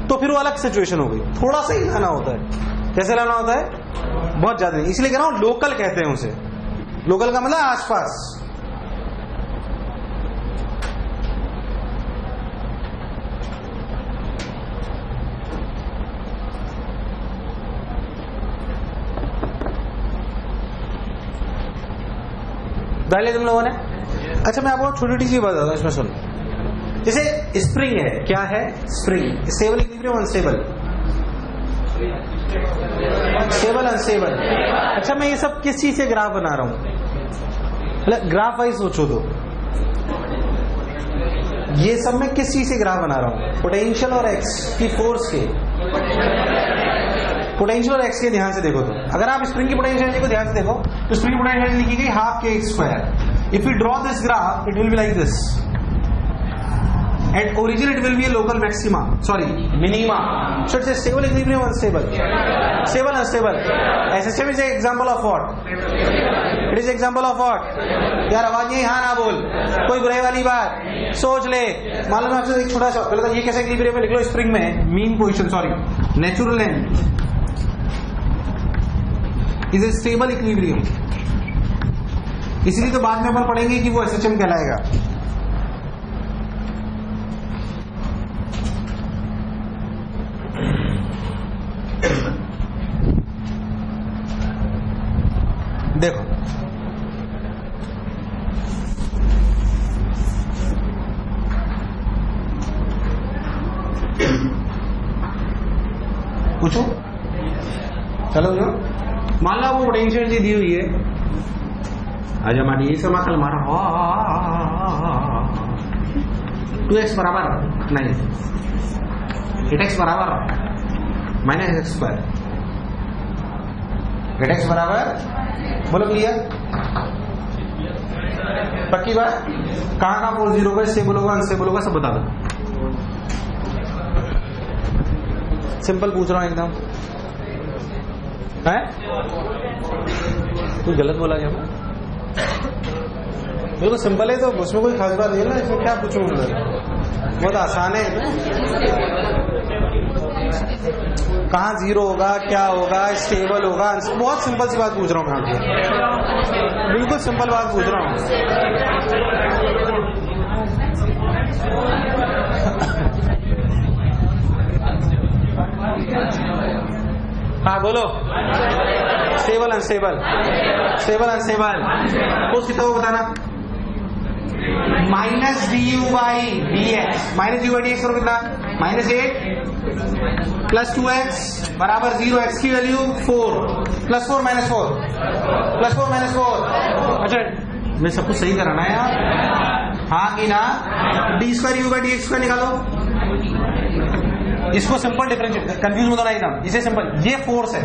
तो फिर वो अलग सिचुएशन हो गई। थोड़ा सा ही लाना होता है। कैसे लाना होता है? बहुत ज्यादा नहीं। इसलिए कह रहा हूं लोकल कहते हैं उसे। लोकल का मतलब आसपास। डाल लिया तुम लोगों ने? अच्छा मैं आपको छोटी सी बात बताता हूं, इसमें सुनो। जैसे स्प्रिंग है, क्या है? Spring. Stable equilibrium unstable? Stable unstable. अच्छा मैं ये सब किस चीज से ग्राफ बना रहा हूं? मतलब ग्राफ वाइज सोचो तो ये सब मैं किस चीज से ग्राफ बना रहा हूं? पोटेंशियल और एक्स की फोर्स के। पोटेंशियल और एक्स के ध्यान से देखो तो अगर आप स्प्रिंग की पोटेंशियल एनर्जी को ध्यान से देखो तो स्प्रिंग पोटेंशियल एनर्जी लिखी गई हाफ के x square. If you draw this graph it will be like this. At origin it will be a local maxima, sorry minima. So it's a stable equilibrium, unstable, stable unstable. SSM is an example of what? It is example of what? यार आवाज नहीं, हाँ ना बोल, कोई बुराई वाली बात। सोच ले। मान लो मैं आपसे एक छोटा सा पहले तो ये कैसा इक्विलिब्रियम है लिख लो। स्प्रिंग में mean position, sorry natural length is a stable equilibrium. इसलिए तो बाद में अपन पढ़ेंगे कि वो SHM कहलाएगा। देखो पूछो, चलो मान लो वो पोटेंशियल एनर्जी दी हुई है। आज हमारी ये सब कल मारा 2x बराबर नहीं 8x बराबर -x स्क्वायर। 8x बराबर बोलो क्लियर? पक्की बात? कहां फोर्स जीरो होगा, स्टेबल होगा, अनस्टेबल होगा, सब बता दो। सिंपल पूछ रहा हूं एकदम। है कुछ गलत बोला क्या मैं? बिल्कुल सिंपल है तो उसमें कोई खास बात नहीं है ना। इसमें क्या पूछूं? बहुत आसान है। कहाँ जीरो होगा, क्या होगा, स्टेबल होगा, बहुत सिंपल सी बात पूछ रहा हूँ मैं आपसे। बिल्कुल सिंपल बात पूछ रहा हूँ। हाँ बोलो। Stable unstable, stable unstable. उस कितना को बताना? -du/dx, -du/dx करो कितना? -8 प्लस 2x बराबर 0, x की value 4 plus 4 minus 4 plus 4 minus 4। अच्छा मैं सब कुछ सही कराना है यार, हाँ कि ना। d² u by dx² निकालो, इसको सिंपल डिफरेंशिएट, कंफ्यूज मत होना एकदम, इसे सिंपल, ये फोर्स है,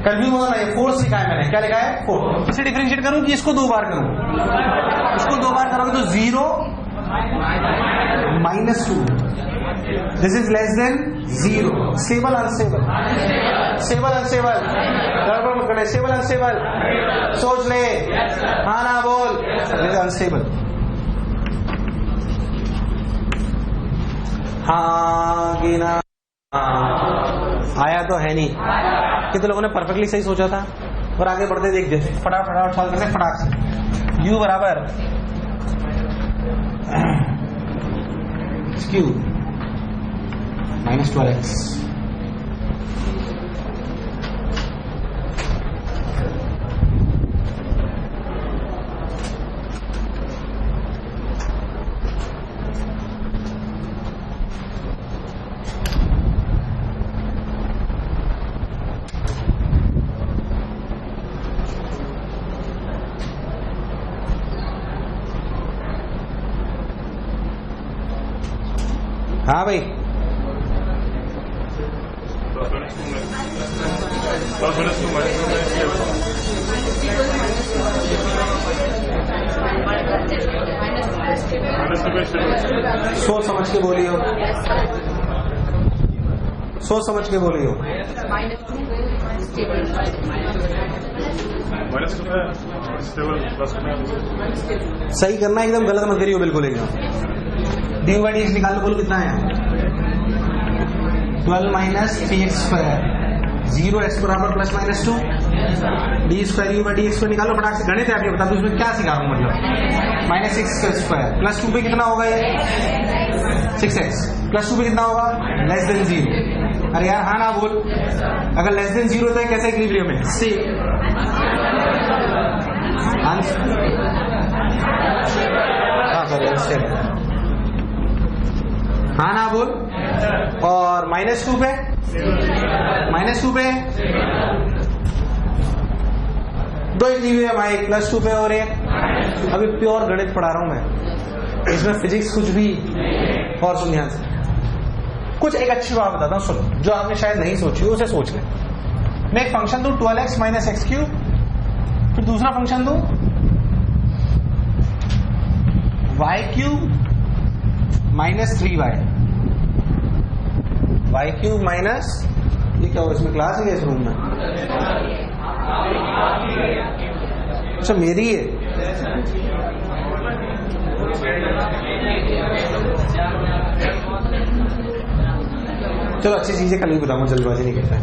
कंफ्यूज मत होना, ये फोर्स लिखा है मैंने, क्या लिखा है 4। इसे डिफरेंशिएट करूं कि इसको 2 बार करूं? इसको 2 बार करोगे तो 0 -2, this is less than 0। Stable unstable, stable unstable, गड़बड़ मत करना, स्टेबल अनस्टेबल, सोच ले, हाँ ना बोल, अनस्टेबल, हाँ कि ना। आया तो है नहीं, कितने लोगों ने परफेक्टली सही सोचा था। और आगे बढ़ते देख जैसे फटाफट सॉल्व करते फटाक से। u बराबर q -12x हाँ भाई, सोच समझ के बोलियो, सोच समझ के बोलियो। सही करना, एकदम गलत मत करियो, बिल्कुल एकदम। डी बाई डी एक्स निकाल लो, बोलो कितना है? 12 माइनस 3x², 0x बराबर plus -2, d² u by D x निकालो फटाक से, गणित है आपको बता दो इसमें क्या सिखा रहा हूं, मतलब -6² प्लस 2 पे कितना होगा ये 6x प्लस 2 पे कितना होगा लेस देन 0। अरे यार हाँ ना बोल, अगर लेस देन 0 होता है कैसे इक्विलिब्रियम है? सी हाँ ना बोल। और -2 पे, -2 पे 2 इक्विलिब्रियम आए, +2 पे और एक। अभी प्योर गणित पढ़ा रहा हूं मैं, इसमें फिजिक्स कुछ भी। और सुन ध्यान से, कुछ एक अच्छी बात बताता हूं, सुनो, जो आपने शायद नहीं सोची उसे सोच ले। मैं एक फंक्शन दूं 12x - x³, फिर दूसरा फंक्शन दूं y³ -3y, y³ माइनस, ये क्या हो, इसमें क्लास है इस रूम में? अच्छा मेरी है। चलो अच्छी चीजें कल भी बताऊंगा, जल्दबाजी नहीं करता।